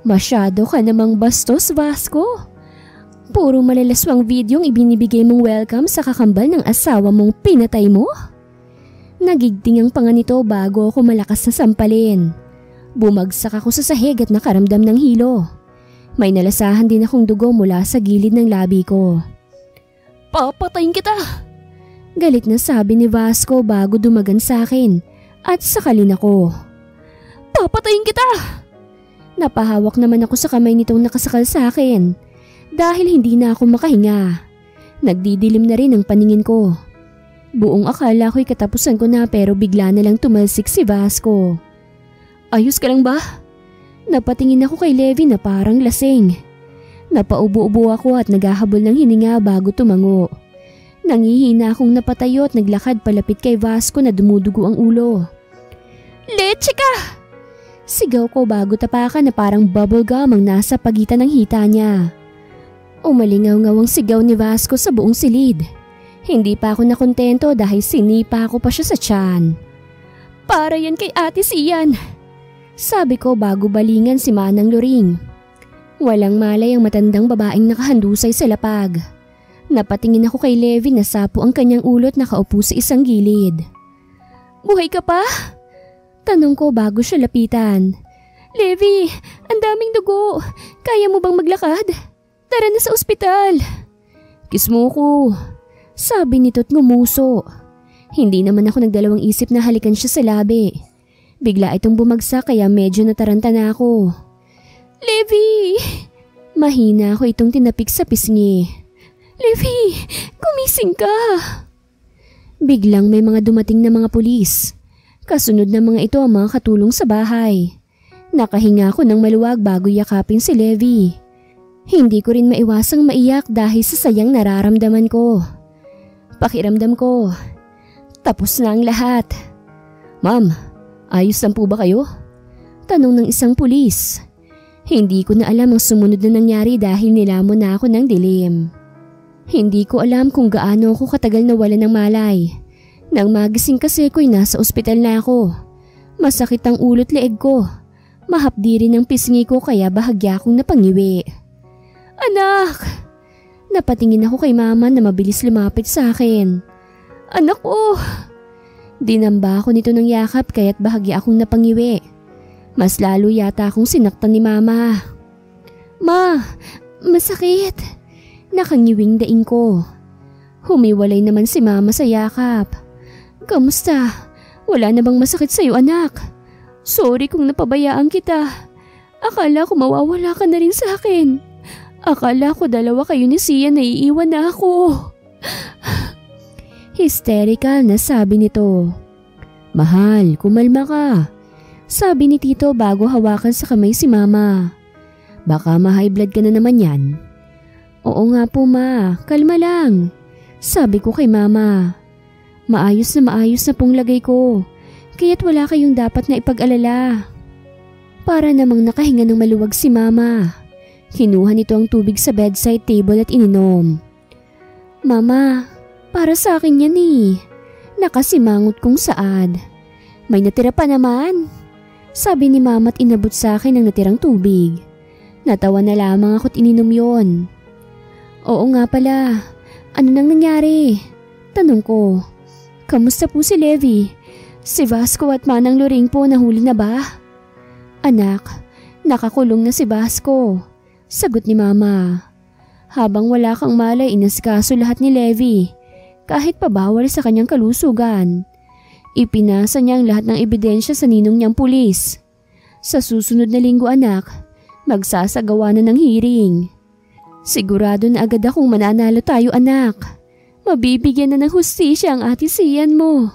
"Masyado ka namang bastos, Vasco. Puro malalaswang videong ibinibigay mong welcome sa kakambal ng asawa mong pinatay mo." Nagigting ang panga nito bago ako malakas na sampalin. Bumagsak ako sa sahig at nakaramdam ng hilo. May nalasahan din akong dugo mula sa gilid ng labi ko. "Papatayin kita!" Galit na sabi ni Vasco bago dumagan sa akin at sakalin ako. "Papatayin kita!" Napahawak naman ako sa kamay nitong nakasakal sa akin dahil hindi na ako makahinga. Nagdidilim na rin ang paningin ko. Buong akala ko'y katapusan ko na pero bigla na lang tumalsik si Vasco. Ayos ka lang ba? Napatingin ako kay Levi na parang lasing. Napaubo-ubo ako at naghahabol ng hininga bago tumango. Nangihina akong napatayo at naglakad palapit kay Vasco na dumudugo ang ulo. Leche ka! Sigaw ko bago tapakan na parang bubblegum ang nasa pagitan ng hita niya. Umalingaw-ngaw ang sigaw ni Vasco sa buong silid. Hindi pa ako nakontento dahil sinipa ko pa siya sa tiyan. Para yan kay Ate Sian, sabi ko bago balingan si Manang Loring. Walang malay ang matandang babaeng nakahandusay sa lapag. Napatingin ako kay Levi na sapo ang kanyang ulo at nakaupo sa isang gilid. Buhay ka pa? Tanong ko bago siya lapitan. Levi, ang daming dugo. Kaya mo bang maglakad? Tara na sa ospital. Kiss mo ko, sabi nito't ngumuso. Hindi naman ako nagdalawang isip na halikan siya sa labi. Bigla itong bumagsak kaya medyo nataranta na ako. Levi! Mahina ako itong tinapik sa pisngi. Levi, gumising ka! Biglang may mga dumating na mga pulis. Kasunod na mga ito ang mga katulong sa bahay. Nakahinga ako ng maluwag bago yakapin si Levi. Hindi ko rin maiwasang maiyak dahil sa sayang nararamdaman ko. Pakiramdam ko, tapos na ang lahat. Ma'am, ayos lang po ba kayo? Tanong ng isang pulis. Hindi ko na alam ang sumunod na nangyari dahil nilamon na ako ng dilim. Hindi ko alam kung gaano ako katagal nawala ng malay. Nang magising kasi ko'y nasa ospital na ako. Masakit ang ulo't leeg ko. Mahapdi rin ang pisngi ko kaya bahagya akong napangiwi. Anak! Napatingin ako kay mama na mabilis lumapit sa akin. Anak ko! Dinamba ako nito ng yakap kaya't bahagya akong napangiwi. Mas lalo yata akong sinaktan ni mama. Ma! Masakit! Nakangiwing daing ko. Humiwalay naman si mama sa yakap. Kamusta? Wala na bang masakit sa'yo anak? Sorry kung napabayaan kita. Akala ko mawawala ka na rin sa akin. Akala ko dalawa kayo ni Sian na iiwan na ako. Hysterical na sabi nito. Mahal, kumalma ka. Sabi ni Tito bago hawakan sa kamay si mama. Baka ma-high blood ka na naman yan. Oo nga po ma, kalma lang. Sabi ko kay mama. Maayos na pong lagay ko. Kaya't wala kayong dapat na ipag-alala. Para namang nakahinga ng maluwag si mama. Kinuha nito ang tubig sa bedside table at ininom. Mama, para sa akin yan eh. Nakasimangot kong saad. May natira pa naman. Sabi ni mama at inabot sa akin ang natirang tubig. Natawa na lamang ako't ininom yon. Oo nga pala, ano nang nangyari? Tanong ko. Kamusta po si Levi? Si Vasco at Manang Loring po nahuli na ba? Anak, nakakulong na si Vasco. Sagot ni mama. Habang wala kang malay, inasikaso lahat ni Levi. Kahit pabawal sa kanyang kalusugan. Ipinasa niya ang lahat ng ebidensya sa ninong niyang pulis. Sa susunod na linggo anak, magsasagawa na ng hearing. Sigurado na agad akong mananalo tayo anak. Mabibigyan na ng hustisya ang Ate Sian mo.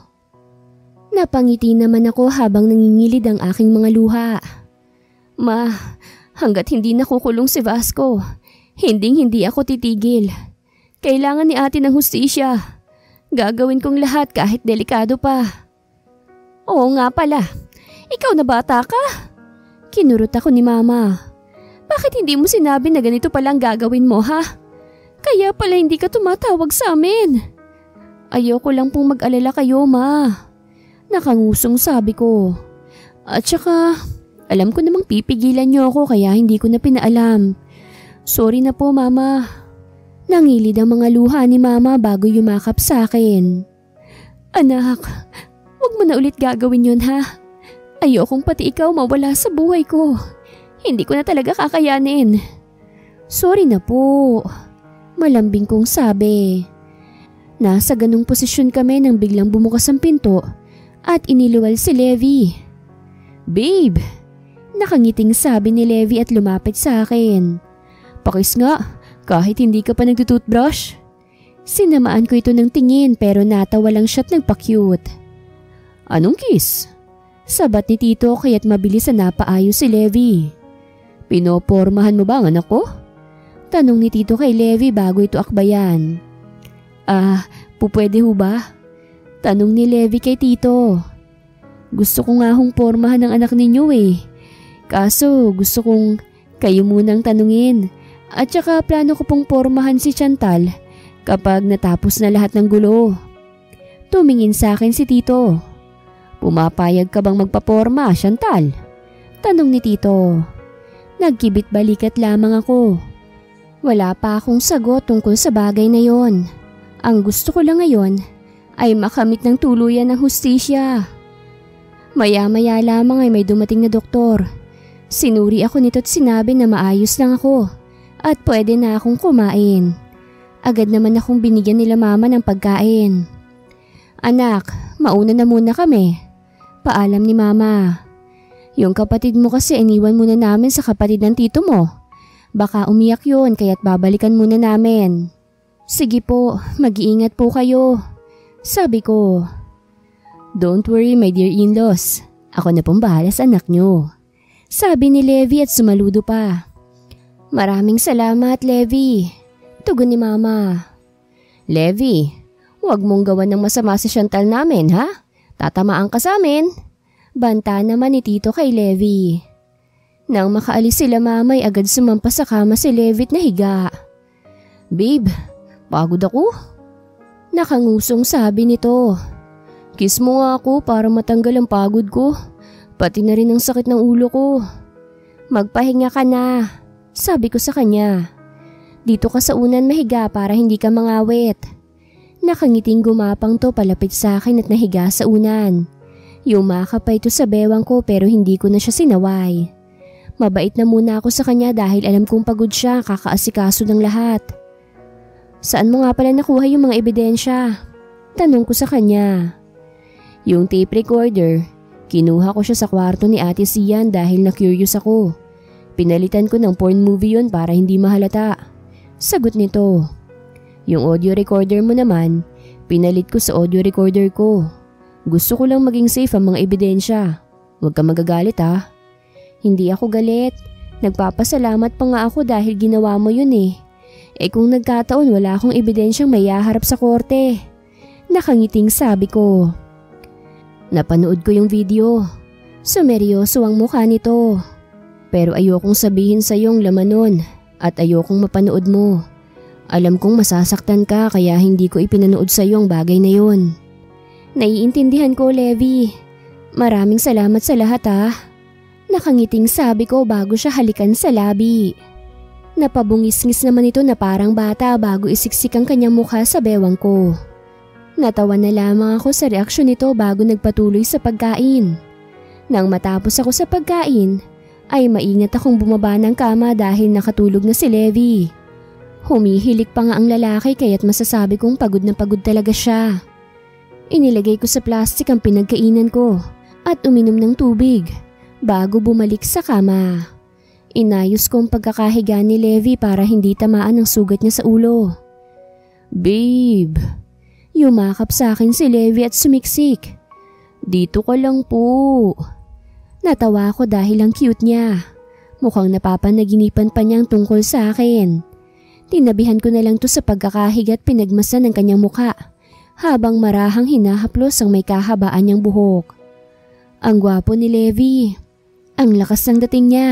Napangiti naman ako habang nangingilid ang aking mga luha. Ma, hanggat hindi nakukulong si Vasco, hindi ako titigil. Kailangan ni ate ng hustisya. Gagawin kong lahat kahit delikado pa. Oo nga pala, ikaw na bata ka? Kinurot ako ni mama. Bakit hindi mo sinabi na ganito palang gagawin mo ha? Kaya pala hindi ka tumatawag sa amin. Ayoko lang pong mag-alala kayo ma. Nakangusong sabi ko. At saka, alam ko namang pipigilan niyo ako kaya hindi ko na pinaalam. Sorry na po mama. Nangilid ang mga luha ni mama bago yumakap sa akin. Anak, wag mo na ulit gagawin yun ha. Ayokong pati ikaw mawala sa buhay ko. Hindi ko na talaga kakayanin. Sorry na po. Malambing kong sabi. Nasa ganung posisyon kami nang biglang bumukas ang pinto at iniluwal si Levi. Babe! Nakangiting sabi ni Levi at lumapit sa akin. Pakis nga, kahit hindi ka pa nagtutoothbrush. Sinamaan ko ito ng tingin pero natawa lang siya't nagpa-cute. Anong kiss? Sabat ni Tito kaya't mabilis na napaayos si Levi. Pinopormahan mo ba ang anak ko? Tanong ni Tito kay Levi bago ito akbayan. Pupwede ho ba? Tanong ni Levi kay Tito. Gusto ko nga hong pormahan ng anak ninyo eh. Kaso gusto kong kayo munang tanungin. At saka plano ko pong pormahan si Chantal kapag natapos na lahat ng gulo. Tumingin sa akin si Tito. Pumapayag ka bang magpaporma, Chantal? Tanong ni Tito. Nagkibit balikat lamang ako. Wala pa akong sagot tungkol sa bagay na yon. Ang gusto ko lang ngayon ay makamit ng tuluyan ng hustisya. Maya-maya lamang ay may dumating na doktor. Sinuri ako nito't sinabi na maayos lang ako at pwede na akong kumain. Agad naman akong binigyan nila mama ng pagkain. Anak, mauna na muna kami. Paalam ni mama. Yung kapatid mo kasi iniwan muna namin sa kapatid ng tito mo. Baka umiyak yun kaya't babalikan muna namin. Sige po, mag-iingat po kayo. Sabi ko. Don't worry my dear in-laws. Ako na pong bahala sa anak nyo. Sabi ni Levi at sumaludo pa. Maraming salamat, Levi. Tugon ni mama. Levi, huwag mong gawan ng masama si Chantal namin ha? Tatamaan ka sa amin. Banta naman ni Tito kay Levi. Nang makaalis sila mamay agad sumampas sa kama si Levi na higa. Babe, pagod ako. Nakangusong sabi nito. Kiss mo nga ako para matanggal ang pagod ko. Pati na rin ang sakit ng ulo ko. Magpahinga ka na, sabi ko sa kanya. Dito ka sa unan mahiga para hindi ka mangawit. Nakangiting gumapang to palapit sa akin at nahiga sa unan. Yumakap pa ito sa bewang ko pero hindi ko na siya sinaway. Mabait na muna ako sa kanya dahil alam kong pagod siya kakaasikaso ng lahat. Saan mo nga pala nakuha yung mga ebidensya? Tanong ko sa kanya. Yung tape recorder, kinuha ko siya sa kwarto ni Ate Sian dahil na-curious ako. Pinalitan ko ng porn movie yun para hindi mahalata. Sagot nito. Yung audio recorder mo naman, pinalit ko sa audio recorder ko. Gusto ko lang maging safe ang mga ebidensya. Huwag ka magagalit ha. Hindi ako galit. Nagpapasalamat pa nga ako dahil ginawa mo yun eh. Kung nagkataon wala akong ebidensyang mayaharap sa korte. Nakangiting sabi ko. Napanood ko yung video. Sumeryoso ang mukha nito. Pero ayokong sabihin sa yung laman nun at ayokong mapanood mo. Alam kong masasaktan ka kaya hindi ko ipinanood sa yung bagay na yun. Naiintindihan ko, Levi. Maraming salamat sa lahat ha. Nakangiting sabi ko bago siya halikan sa labi. Napabungis-ngis naman ito na parang bata bago isiksik ang kanyang mukha sa bewang ko. Natawa na lamang ako sa reaksyon nito bago nagpatuloy sa pagkain. Nang matapos ako sa pagkain, ay maingat akong bumaba ng kama dahil nakatulog na si Levi. Humihilik pa nga ang lalaki kaya't masasabi kong pagod na pagod talaga siya. Inilagay ko sa plastic ang pinagkainan ko at uminom ng tubig bago bumalik sa kama. Inayos ko ang pagkakahiga ni Levi para hindi tamaan ang sugat niya sa ulo. Babe, yumakap sa akin si Levi at sumiksik. Dito ka lang po. Natawa ako dahil ang cute niya. Mukhang napapanaginipan pa niyang tungkol sa akin. Tinabihan ko na lang to sa pagkakahiga at pinagmasan ng kanyang mukha habang marahang hinahaplos ang may kahabaan niyang buhok. Ang gwapo ni Levi. Ang lakas ng dating niya.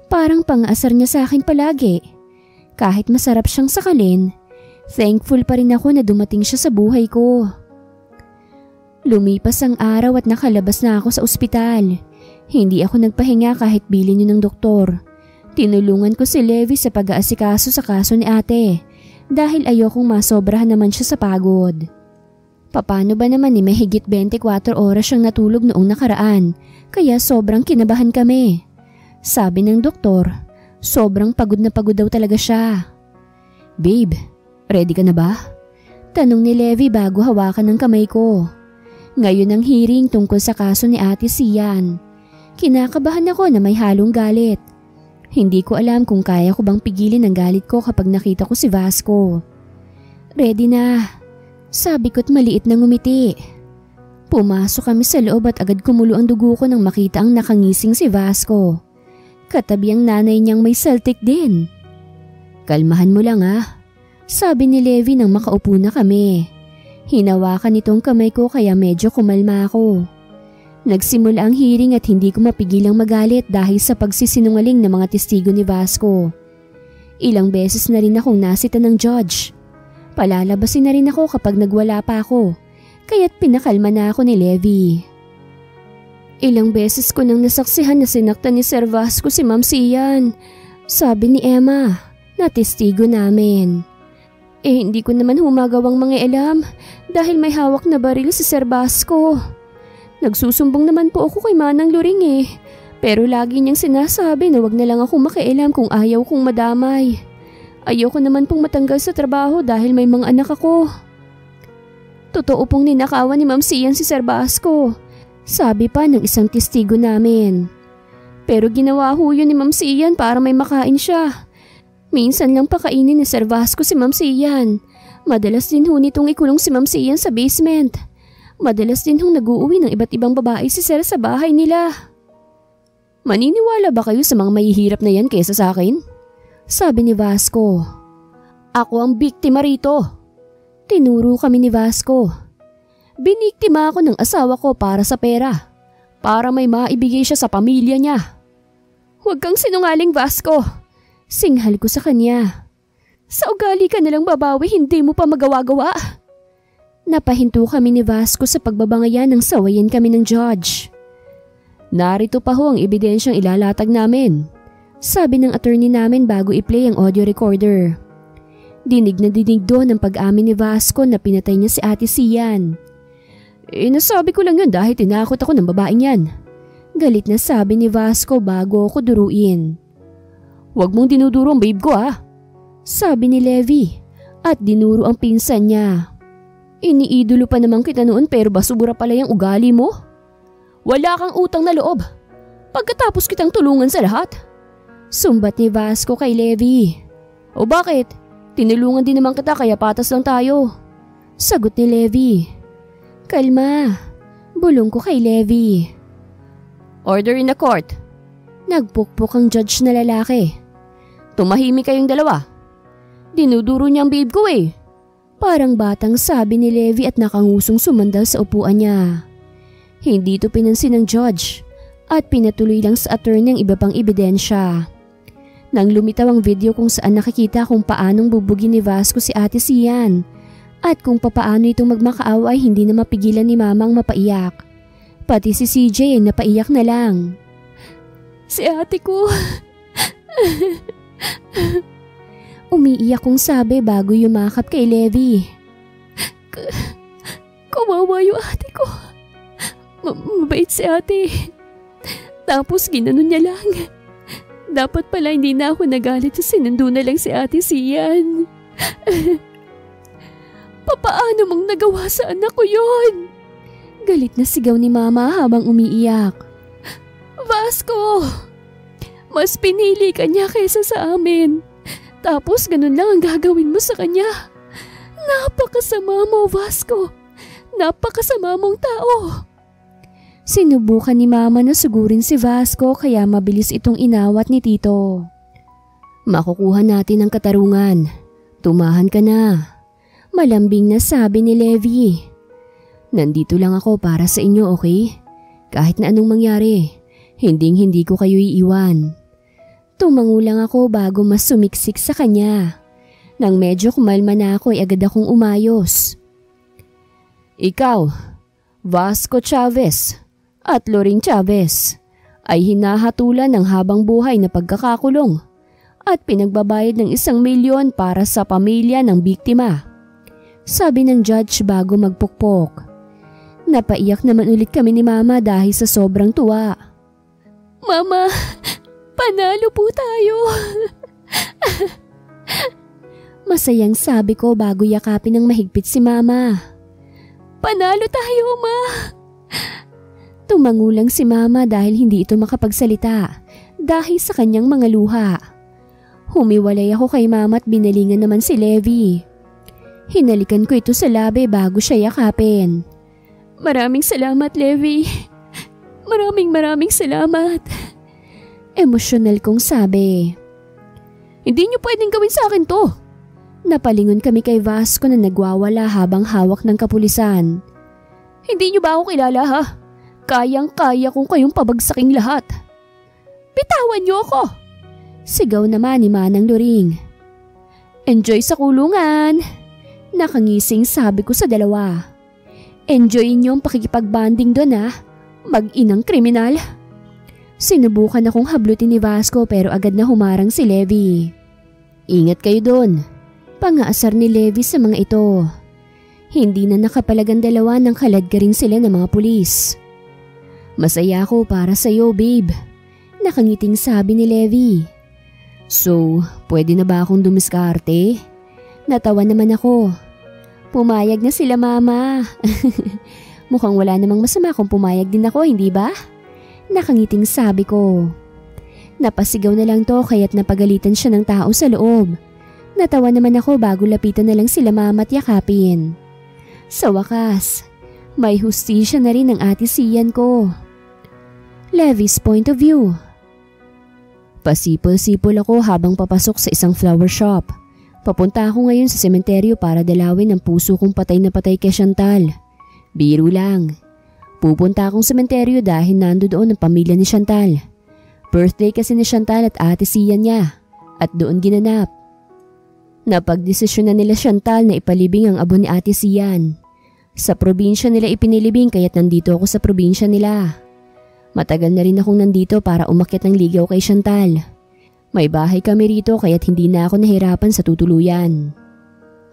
Parang pang-asar niya sa akin palagi. Kahit masarap siyang sakalin, thankful pa rin ako na dumating siya sa buhay ko. Lumipas ang araw at nakalabas na ako sa ospital. Hindi ako nagpahinga kahit bilin niyo ng doktor. Tinulungan ko si Levi sa pag-aasikaso sa kaso ni ate dahil ayokong masobrahan naman siya sa pagod. Paano ba naman may higit 24 oras siyang natulog noong nakaraan kaya sobrang kinabahan kami. Sabi ng doktor, sobrang pagod na pagod daw talaga siya. Babe, ready ka na ba? Tanong ni Levi bago hawakan ng kamay ko. Ngayon ang hearing tungkol sa kaso ni Ate Sian. Kinakabahan ako na may halong galit. Hindi ko alam kung kaya ko bang pigilin ang galit ko kapag nakita ko si Vasco. Ready na, sabi ko't maliit na ngumiti. Pumasok kami sa loob at agad kumulo ang dugo ko nang makita ang nakangising si Vasco. Katabi ang nanay niyang may saltik din. Kalmahan mo lang sabi ni Levi nang makaupo na kami. Hinawakan nitong kamay ko kaya medyo kumalma ako. Nagsimula ang hearing at hindi ko mapigilang magalit dahil sa pagsisinungaling ng mga testigo ni Vasco. Ilang beses na rin akong nasita ng judge. Palalabasin na rin ako kapag nagwala pa ako, kaya't pinakalma na ako ni Levi. Ilang beses ko nang nasaksihan na sinaktan ni Sir Vasco si Ma'am Sian, sabi ni Emma, na testigo namin. Hindi ko naman humagawang mangialam dahil may hawak na baril si Sir Vasco. Nagsusumbong naman po ako kay Manang Luring pero lagi niyang sinasabi na wag na lang akong makialam kung ayaw kong madamay. Ayoko naman pong matanggal sa trabaho dahil may mga anak ako. Totoo pong ninakawan ni Ma'am Sian si Sir Vasco, sabi pa ng isang testigo namin. Pero ginawa ho yun ni Ma'am Sian para may makain siya. Minsan lang pakainin ni Sir Vasco si Ma'am Sian. Madalas din ho nitong ikulong si Ma'am Sian sa basement. Madalas din hong nag-uuwi ng iba't ibang babae si Sir sa bahay nila. Maniniwala ba kayo sa mga mahihirap na yan kaysa sa akin? Sabi ni Vasco. Ako ang biktima rito. Tinuro kami ni Vasco. Biniktima ako ng asawa ko para sa pera. Para may maibigay siya sa pamilya niya. Huwag kang sinungaling, Vasco. Singhal ko sa kanya. Sa ugali ka nalang babawi, hindi mo pa magawa-gawa. Napahinto kami ni Vasco sa pagbabangayan nang sawayan kami ng judge. Narito pa ho ang ebidensyang ilalatag namin, sabi ng attorney namin bago i-play ang audio recorder. Dinig na dinig doon ang pag-amin ni Vasco na pinatay niya si Ate Sian. Nasabi ko lang yun dahil tinakot ako ng babaeng yan. Galit na sabi ni Vasco bago ako duruin. Huwag mong dinuduro ang babe ko sabi ni Levi at dinuro ang pinsan niya. Iniidolo pa naman kita noon pero basura pala yung ugali mo. Wala kang utang na loob. Pagkatapos kitang tulungan sa lahat. Sumbat ni Vasco kay Levi. O bakit? Tinulungan din naman kita kaya patas lang tayo. Sagot ni Levi. Kalma. Bulong ko kay Levi. Order in the court. Nagpukpok ang judge na lalaki. Tumahimik kayong dalawa. Dinuduro niya ang babe ko Parang batang sabi ni Levi at nakangusong sumandal sa upuan niya. Hindi ito pinansin ng judge at pinatuloy lang sa attorney ang iba pang ebidensya. Nang lumitaw ang video kung saan nakikita kung paanong bubugin ni Vasco si Ate Sian at kung papaano itong magmakaawa ay hindi na mapigilan ni Mamang mapaiyak. Pati si CJ ay napaiyak na lang. Si ate ko. Umiiyak kong sabi bago yumakap kay Levi. Kawawa yung ate ko. Mabait si ate. Tapos ginanon niya lang. Dapat pala hindi na ako nagalit sa sinundo na lang si Ate Sian. Papaano mong nagawa sa anak ko yon? Galit na sigaw ni Mama habang umiiyak. Vasco! Mas pinili ka niya kaysa sa amin. Tapos ganun lang ang gagawin mo sa kanya. Napakasama mo, Vasco. Napakasama mong tao. Sinubukan ni Mama na sugurin si Vasco kaya mabilis itong inawat ni Tito. Makukuha natin ang katarungan. Tumahan ka na. Malambing na sabi ni Levi. Nandito lang ako para sa inyo, okay? Kahit na anong mangyari, hindi ko kayo iiwan. Tumango lang ako bago mas sumiksik sa kanya. Nang medyo kumalma na ako ay agad akong umayos. Ikaw, Vasco Chavez at Loring Chavez ay hinahatulan ng habang buhay na pagkakakulong at pinagbabayad ng 1 milyon para sa pamilya ng biktima. Sabi ng judge bago magpukpok. Napaiyak naman ulit kami ni Mama dahil sa sobrang tuwa. Mama, panalo po tayo. Masayang sabi ko bago yakapin ng mahigpit si Mama. Panalo tayo, Ma. Tumango lang si Mama dahil hindi ito makapagsalita dahil sa kanyang mga luha. Humiwalay ako kay Mama at binalingan naman si Levi. Hinalikan ko ito sa labi bago siya yakapin. Maraming salamat, Levi. Maraming salamat. Emosyonal kong sabi. Hindi niyo pwedeng gawin sa akin to. Napalingon kami kay Vasco na nagwawala habang hawak ng kapulisan. Hindi niyo ba ako kilala ha? Kayang-kaya kong kayong pabagsaking lahat. Bitawan niyo ako! Sigaw naman ni Manang Loring. Enjoy sa kulungan! Nakangising sabi ko sa dalawa. Enjoy niyo ang pakikipagbanding doon ha, mag-inang kriminal. Sinubukan akong hablutin ni Vasco pero agad na humarang si Levi. Ingat kayo doon. Pangaasar ni Levi sa mga ito. Hindi na nakapalagang dalawa nang kaladkarin sila ng mga pulis. Masaya ako para sa'yo, babe. Nakangiting sabi ni Levi. So, pwede na ba akong dumiskarte? Natawa naman ako. Pumayag na sila, mama. Mukhang wala namang masama kung pumayag din ako, hindi ba? Nakangiting sabi ko. Napasigaw na lang to kaya't napagalitan siya ng tao sa loob. Natawa naman ako bago lapitan na lang sila mama at yakapin. Sa wakas, may hustisya na rin ang ate Sian ko. Levi's point of view. Pasipol-sipol ako habang papasok sa isang flower shop. Papunta ako ngayon sa sementeryo para dalawin ang puso kong patay na patay kay Chantal. Biro lang. Pupunta akong sementeryo dahil nandoon ang pamilya ni Chantal. Birthday kasi ni Chantal at ate Sian niya at doon ginanap. Napagdesisyon na nila Chantal na ipalibing ang abo ni ate Sian. Sa probinsya nila ipinilibing kaya't nandito ako sa probinsya nila. Matagal na rin akong nandito para umakyat ng ligaw kay Chantal. May bahay kami rito kaya't hindi na ako nahirapan sa tutuluyan.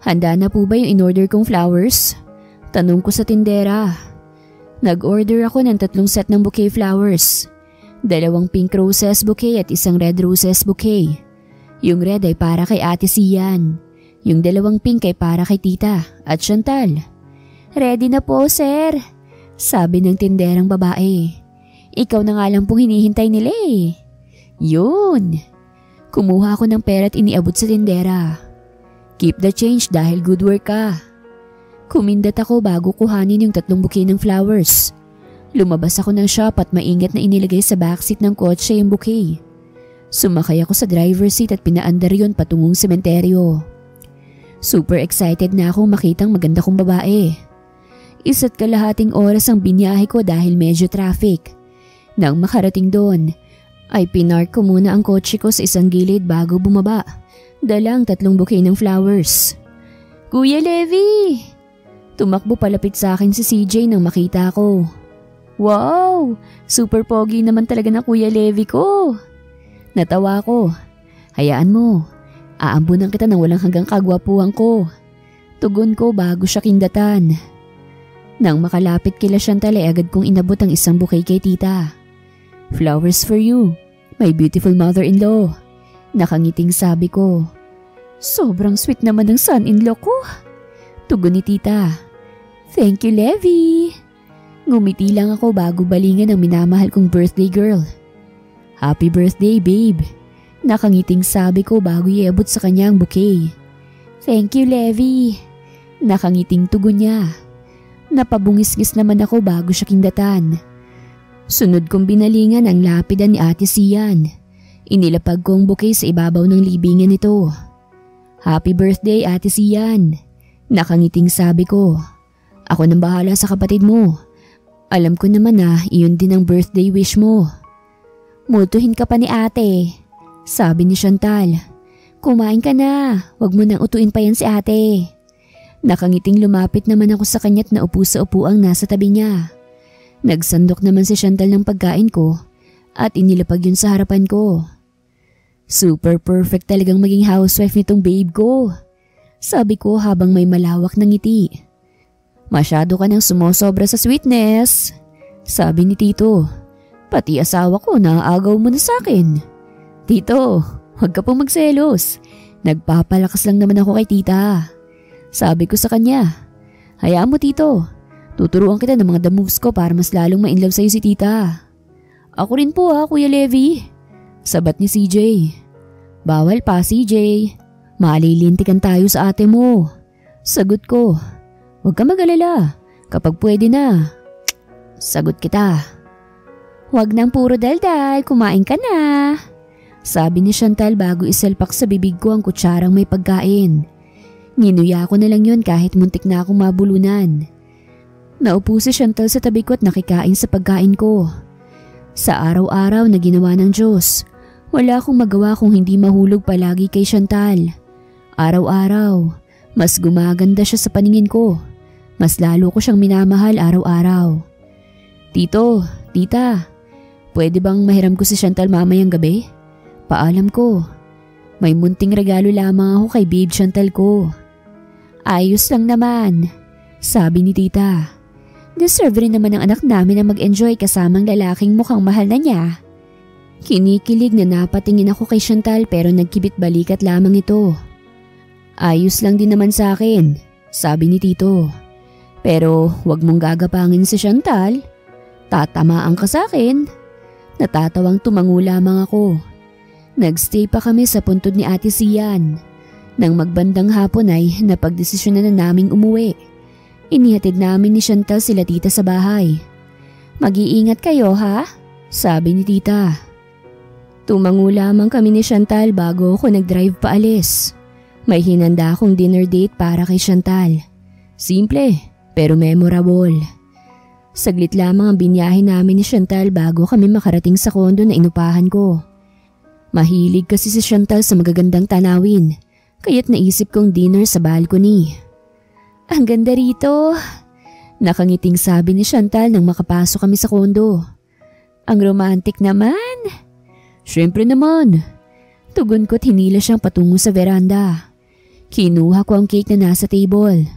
Handa na po ba yung in-order kong flowers? Tanong ko sa tindera. Nag-order ako ng 3 set ng bouquet flowers. 2 pink roses bouquet at 1 red roses bouquet. Yung red ay para kay ate Sian. Yung 2 pink ay para kay tita at Chantal. Ready na po, sir. Sabi ng tinderang babae. Ikaw na nga lang pong hinihintay nila eh. Yun. Kumuha ako ng pera at iniabot sa tindera. Keep the change dahil good work ka. Kumindat ako bago kuhanin yung 3 bouquet ng flowers. Lumabas ako ng shop at maingat na inilagay sa backseat ng kotse yung bouquet. Sumakay ako sa driver's seat at pinaandar yon patungong sementeryo. Super excited na akong makitang maganda kong babae. 1.5 oras ang binyahe ko dahil medyo traffic. Nang makarating doon, ay pinark ko muna ang kotse ko sa isang gilid bago bumaba. Dalang 3 bouquet ng flowers. Kuya Levi! Tumakbo palapit sa akin si CJ nang makita ko. Wow! Super pogi naman talaga na Kuya Levi ko. Natawa ko. Hayaan mo. Aambunan kita ng walang hanggang kagwapuhan ko. Tugon ko bago siya kindatan. Nang makalapit kila Chantal ay agad kong inabot ang 1 bouquet kay tita. Flowers for you, my beautiful mother-in-law. Nakangiting sabi ko. Sobrang sweet naman ng son-in-law ko. Tugon ni tita. Thank you, Levi. Ngumiti lang ako bago balingan ang minamahal kong birthday girl. Happy birthday, babe. Nakangiting sabi ko bago iabot sa kanya ang bouquet. Thank you, Levi. Nakangiting tugon niya. Napabungis-ngis naman ako bago siya kindatan. Sunod kong binalingan ang lapidan ni ate Sian. Inilapag ko ang bouquet sa ibabaw ng libingan nito. Happy birthday, ate Sian. Nakangiting sabi ko. Ako nang bahala sa kapatid mo. Alam ko naman na iyon din ang birthday wish mo. Multuhin ka pa ni ate. Sabi ni Chantal. Kumain ka na. Huwag mo nang utuin pa yan si ate. Nakangiting lumapit naman ako sa kanya't naupo sa upuang nasa tabi niya. Nagsandok naman si Chantal ng pagkain ko at inilapag yun sa harapan ko. Super perfect talagang maging housewife nitong babe ko. Sabi ko habang may malawak na ngiti. Masyado ka nang sumosobra sa sweetness. Sabi ni Tito. Pati asawa ko naaagaw mo na sa akin. Tito, huwag ka pong magselos. Nagpapalakas lang naman ako kay tita. Sabi ko sa kanya. Hayaan mo Tito. Tuturuan kita ng mga the moves ko para mas lalong ma-inlove sa'yo si tita. Ako rin po Kuya Levi. Sabat ni CJ. Bawal pa CJ. Malilintikan tayo sa ate mo. Sagot ko. Huwag ka mag-alala. Kapag pwede na. Sagot kita. Huwag nang puro daldal, kumain ka na. Sabi ni Chantal bago isalpak sa bibig ko ang kutsarang may pagkain. Ninuya ko na lang yun kahit muntik na akong mabulunan. Naupo si Chantal sa tabi ko at nakikain sa pagkain ko. Sa araw-araw na ginawa ng Diyos, wala akong magawa kung hindi mahulog palagi kay Chantal. Araw-araw, mas gumaganda siya sa paningin ko. Mas lalo ko siyang minamahal araw-araw. Tito, tita, pwede bang mahiram ko si Chantal mamayang gabi? Paalam ko. May munting regalo lamang ako kay babe Chantal ko. Ayos lang naman, sabi ni tita. Deserve rin naman ng anak namin na mag-enjoy kasamang lalaking mukhang mahal na niya. Kinikilig na napatingin ako kay Chantal pero nagkibit balikat lamang ito. Ayos lang din naman sa akin, sabi ni tito. Pero huwag mong gagapangin si Chantal. Tatamaan ka sa akin. Natatawang tumango lamang ako. Nagstay pa kami sa puntod ni Ate Sian. Nang magbandang hapon ay napagdesisyonan na naming umuwi. Inihatid namin ni Chantal sila tita sa bahay. Mag-iingat kayo ha? Sabi ni tita. Tumango lamang kami ni Chantal bago ako nag-drive paalis. May hinanda akong dinner date para kay Chantal. Simple pero memorable. Saglit lamang ang binyahe namin ni Chantal bago kami makarating sa kondo na inupahan ko. Mahilig kasi si Chantal sa magagandang tanawin, kaya't naisip kong dinner sa balcony. Ang ganda rito, nakangiting sabi ni Chantal nang makapasok kami sa kondo. Ang romantic naman. Siyempre naman. Tugon ko't hinila siyang patungo sa veranda. Kinuha ko ang cake na nasa table.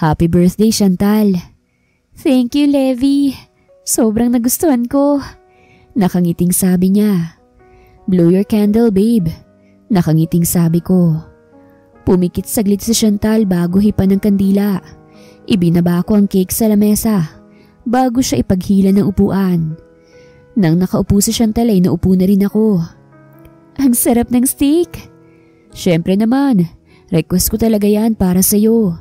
Happy birthday, Chantal. Thank you, Levi. Sobrang nagustuhan ko. Nakangiting sabi niya. Blow your candle, babe. Nakangiting sabi ko. Pumikit saglit si Chantal bago hipan ng kandila. Ibinaba ko ang cake sa lamesa bago siya ipaghila ng upuan. Nang nakaupo si Chantal ay naupo na rin ako. Ang sarap ng steak. Siyempre naman, request ko talaga yan para sa'yo.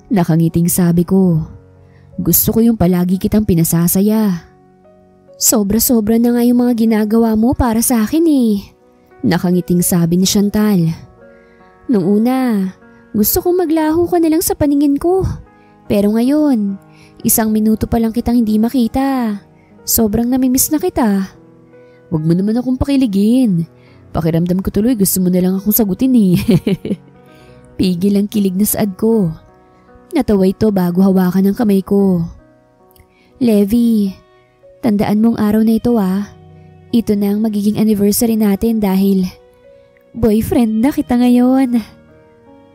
Nakangiting sabi ko. Gusto ko yung palagi kitang pinasasaya. Sobra-sobra na nga yung mga ginagawa mo para sa akin eh. Nakangiting sabi ni Chantal. Nung una, gusto kong maglaho ka na lang sa paningin ko. Pero ngayon, 1 minuto pa lang kitang hindi makita. Sobrang namimiss na kita. Huwag mo naman akong pakiligin. Pakiramdam ko tuloy gusto mo na lang akong sagutin eh. Pigil ang kilig na saad ko. Natawa ito bago hawakan ng kamay ko. Levi, tandaan mong araw na ito ah. Ito na ang magiging anniversary natin dahil boyfriend na kita ngayon.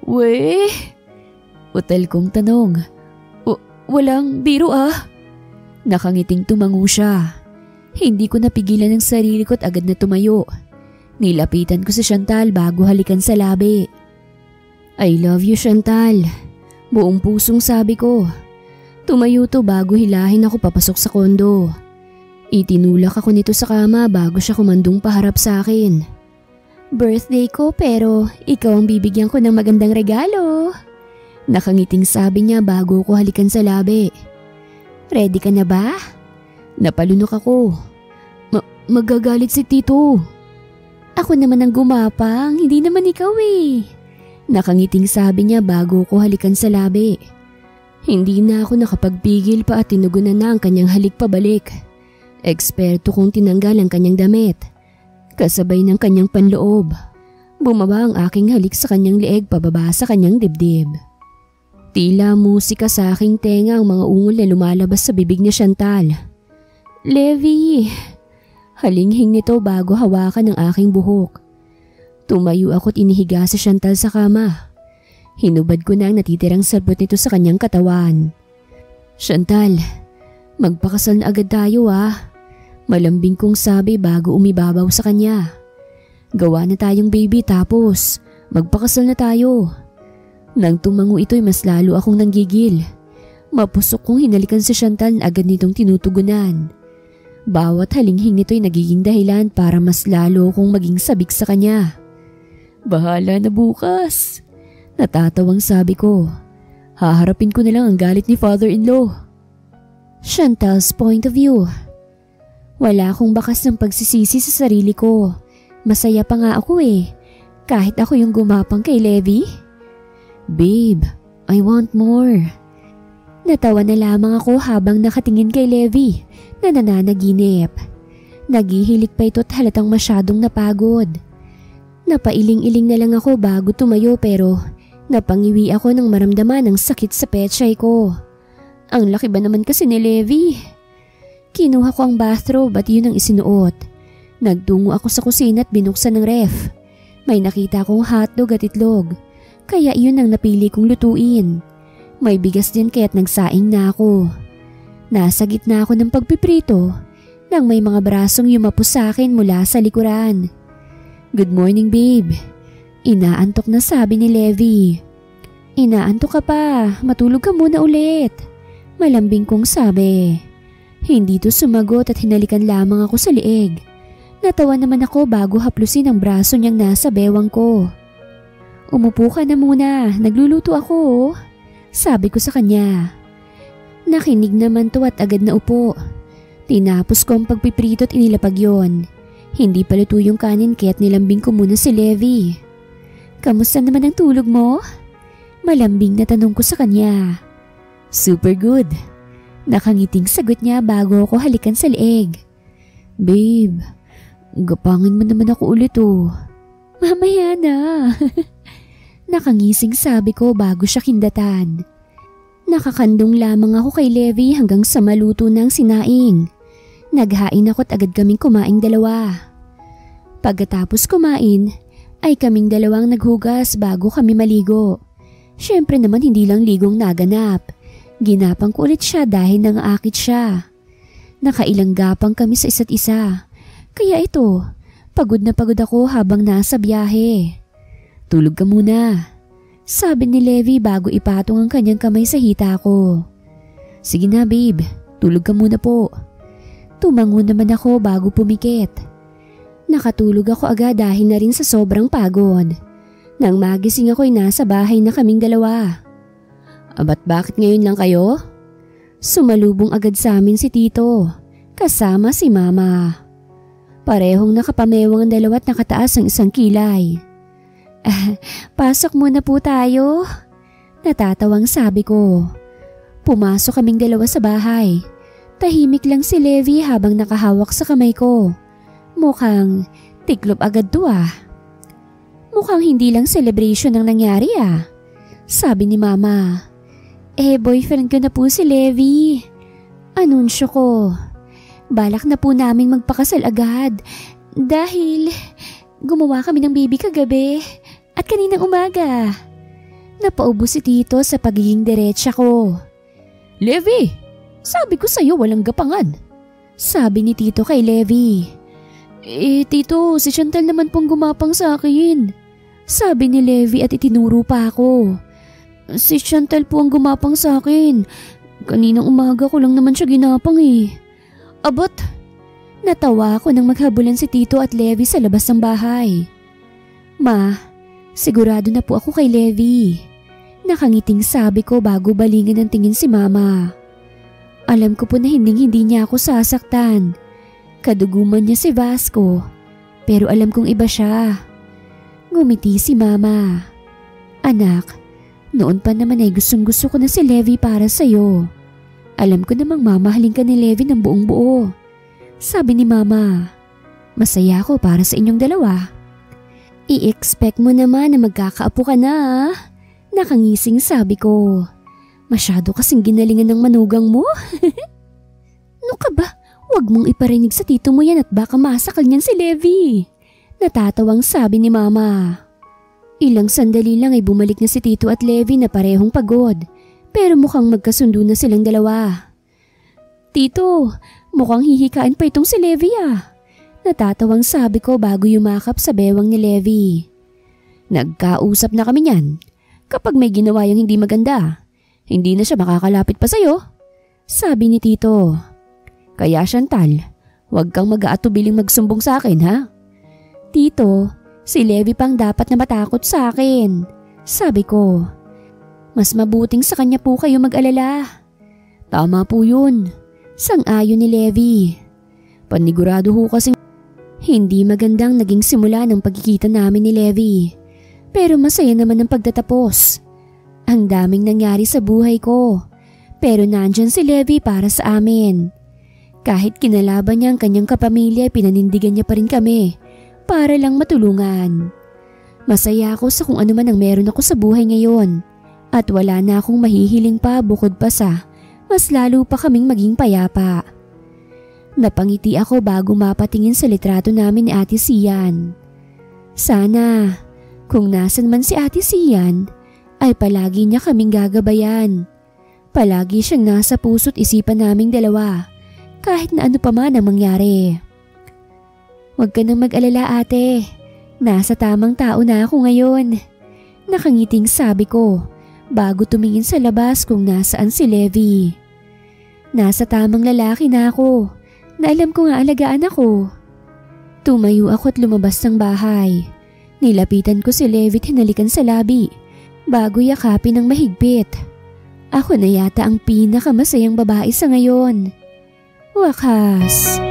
Weh? Utal kong tanong. Walang biro ah. Nakangiting tumango siya. Hindi ko napigilan ang sarili ko at agad na tumayo. Nilapitan ko si Chantal bago halikan sa labi. I love you, Chantal. Buong pusong sabi ko. Tumayo to bago hilahin ako papasok sa kondo. Itinulak ako nito sa kama bago siya kumandong paharap sa akin. Birthday ko pero ikaw ang bibigyan ko ng magandang regalo. Nakangiting sabi niya bago ko halikan sa labi. Ready ka na ba? Napalunok ako. Magagalit si Tito. Ako naman ang gumapang, hindi naman ikaw eh. Nakangiting sabi niya bago ko halikan sa labi. Hindi na ako nakapagpigil pa at tinugunan na ang kanyang halik pabalik. Eksperto kong tinanggal ang kanyang damit. Kasabay ng kanyang panloob. Bumaba ang aking halik sa kanyang leeg pababa sa kanyang dibdib. Tila musika sa aking tenga ang mga ungol na lumalabas sa bibig ni Chantal. Levi! Halinghing nito bago hawakan ang aking buhok. Tumayo ako't inihiga si Chantal sa kama. Hinubad ko na ang natitirang salbot nito sa kanyang katawan. Chantal, magpakasal na agad tayo ah. Malambing kong sabi bago umibabaw sa kanya. Gawa na tayong baby tapos magpakasal na tayo. Nang tumango ito'y mas lalo akong nanggigil. Mapusok kong hinalikan si Chantal na agad nitong tinutugunan. Bawat halinghing nito'y nagiging dahilan para mas lalo akong maging sabik sa kanya. Bahala na bukas. Natatawang sabi ko. Haharapin ko na lang ang galit ni father-in-law. Chantal's point of view. Wala akong bakas ng pagsisisi sa sarili ko. Masaya pa nga ako kahit ako yung gumapang kay Levi. Babe, I want more. Natawa na lamang ako habang nakatingin kay Levi na nananaginip. Naghihilik pa ito at halatang masyadong napagod. Napailing-iling na lang ako bago tumayo pero napangiwi ako nang maramdaman ang sakit sa pechay ko. Ang laki ba naman kasi ni Levi? Kinuha ko ang bathrobe at yun ang isinuot. Nagtungo ako sa kusina at binuksan ng ref. May nakita akong hotdog at itlog, kaya yun ang napili kong lutuin. May bigas din kaya't nagsaing na ako. Nasa gitna ako ng pagpiprito nang may mga brasong yumapos sa akin mula sa likuran. Good morning, babe. Inaantok na sabi ni Levi. Inaantok ka pa, matulog ka muna ulit. Malambing kong sabi. Hindi to sumagot at hinalikan lamang ako sa liig. Natawa naman ako bago haplusin ang braso niyang nasa bewang ko. Umupo ka na muna, nagluluto ako. Sabi ko sa kanya. Nakinig naman to at agad na upo. Tinapos ko ang pagpiprito at inilapag yon. Hindi pa luto yung kanin kaya't nilambing ko muna si Levi. Kamusta naman ang tulog mo? Malambing na tanong ko sa kanya. Super good. Nakangiting sagot niya bago ako halikan sa leeg. Babe, gapangin mo naman ako ulit Mamaya na. Nakangising sabi ko bago siya kindatan. Nakakandong lamang ako kay Levi hanggang sa maluto ng sinaing. Naghain ako at agad kaming kumaing dalawa. Pagkatapos kumain, ay kaming dalawang naghugas bago kami maligo. Siyempre naman hindi lang ligong naganap. Ginapang ko ulit siya dahil nangaakit siya. Nakailang gapang kami sa isa't isa. Kaya ito, pagod na pagod ako habang nasa biyahe. Tulog ka muna, sabi ni Levi bago ipatong ang kanyang kamay sa hita ko. Sige na babe, tulog ka muna po. Tumango naman ako bago pumikit. Nakatulog ako agad dahil na rin sa sobrang pagod. Nang magising ako'y nasa bahay na kaming dalawa. Abat bakit ngayon lang kayo? Sumalubong agad sa amin si Tito, kasama si Mama. Parehong nakapamewang ang dalawa at nakataas ang isang kilay. Pasok muna po tayo. Natatawang sabi ko. Pumasok kaming dalawa sa bahay. Tahimik lang si Levi habang nakahawak sa kamay ko. Mukhang tiklop agad to Mukhang hindi lang celebration ang nangyari sabi ni Mama. Boyfriend ko na po si Levi. Anunsyo ko. Balak na po namin magpakasal agad dahil gumawa kami ng baby kagabi at kaninang umaga. Napaubo si Tito sa pagiging diretsa ko. Levi! Sabi ko sa'yo walang gapangan. Sabi ni Tito kay Levi. Tito, si Chantal naman pong gumapang sa akin. Sabi ni Levi at itinuro pa ako. Si Chantal po ang gumapang sa akin. Kaninang umaga ko lang naman siya ginapang Abot! Natawa ako nang maghabulan si Tito at Levi sa labas ng bahay. Ma, sigurado na po ako kay Levi. Nakangiting sabi ko bago balingan ng tingin si Mama. Alam ko po na hindi niya ako sasaktan. Kaduguman niya si Vasco. Pero alam kong iba siya. Ngumiti si Mama. Anak, noon pa naman ay gustong-gusto ko na si Levi para sa'yo. Alam ko namang mamahalin ka ni Levi ng buong buo. Sabi ni Mama. Masaya ako para sa inyong dalawa. I-expect mo naman na magkakaapo ka na Nakangising sabi ko. Masyado kasing ginalingan ng manugang mo. No ka ba? Huwag mong iparinig sa tito mo yan at baka masakal niyan si Levi. Natatawang sabi ni Mama. Ilang sandali lang ay bumalik na si Tito at Levi na parehong pagod. Pero mukhang magkasundo na silang dalawa. Tito, mukhang hihikain pa itong si Levi Natatawang sabi ko bago yumakap sa bewang ni Levi. Nagkausap na kami niyan. Kapag may ginawa yung hindi maganda, hindi na siya makakalapit pa sa'yo. Sabi ni Tito. Kaya Chantal, huwag kang mag-aatubiling magsumbong sa akin Tito, si Levi pang dapat na matakot sa akin. Sabi ko. Mas mabuting sa kanya po kayo mag-alala. Tama po yun. Sang-ayon ni Levi. Panigurado ho kasing hindi magandang naging simula ng pagkikita namin ni Levi. Pero masaya naman ang pagtatapos. Ang daming nangyari sa buhay ko. Pero nandyan si Levi para sa amin. Kahit kinalaban niya ang kanyang kapamilya, pinanindigan niya pa rin kami para lang matulungan. Masaya ako sa kung ano man ang meron ako sa buhay ngayon. At wala na akong mahihiling pa bukod pa sa mas lalo pa kaming maging payapa. Napangiti ako bago mapatingin sa litrato namin ni Ate Sian. Sana, kung nasan man si Ate Sian, ay palagi niya kaming gagabayan. Palagi siyang nasa puso't isipan naming dalawa, kahit na ano pa man ang mangyari. Huwag ka nang mag-alala, ate. Nasa tamang tao na ako ngayon. Nakangiting sabi ko, bago tumingin sa labas kung nasaan si Levi. Nasa tamang lalaki na ako. Na alam ko nga alagaan ako. Tumayo ako at lumabas ng bahay. Nilapitan ko si Levi at hinalikan sa labi bago yakapin ng mahigpit. Ako na yata ang pinakamasayang babae sa ngayon. Wakas.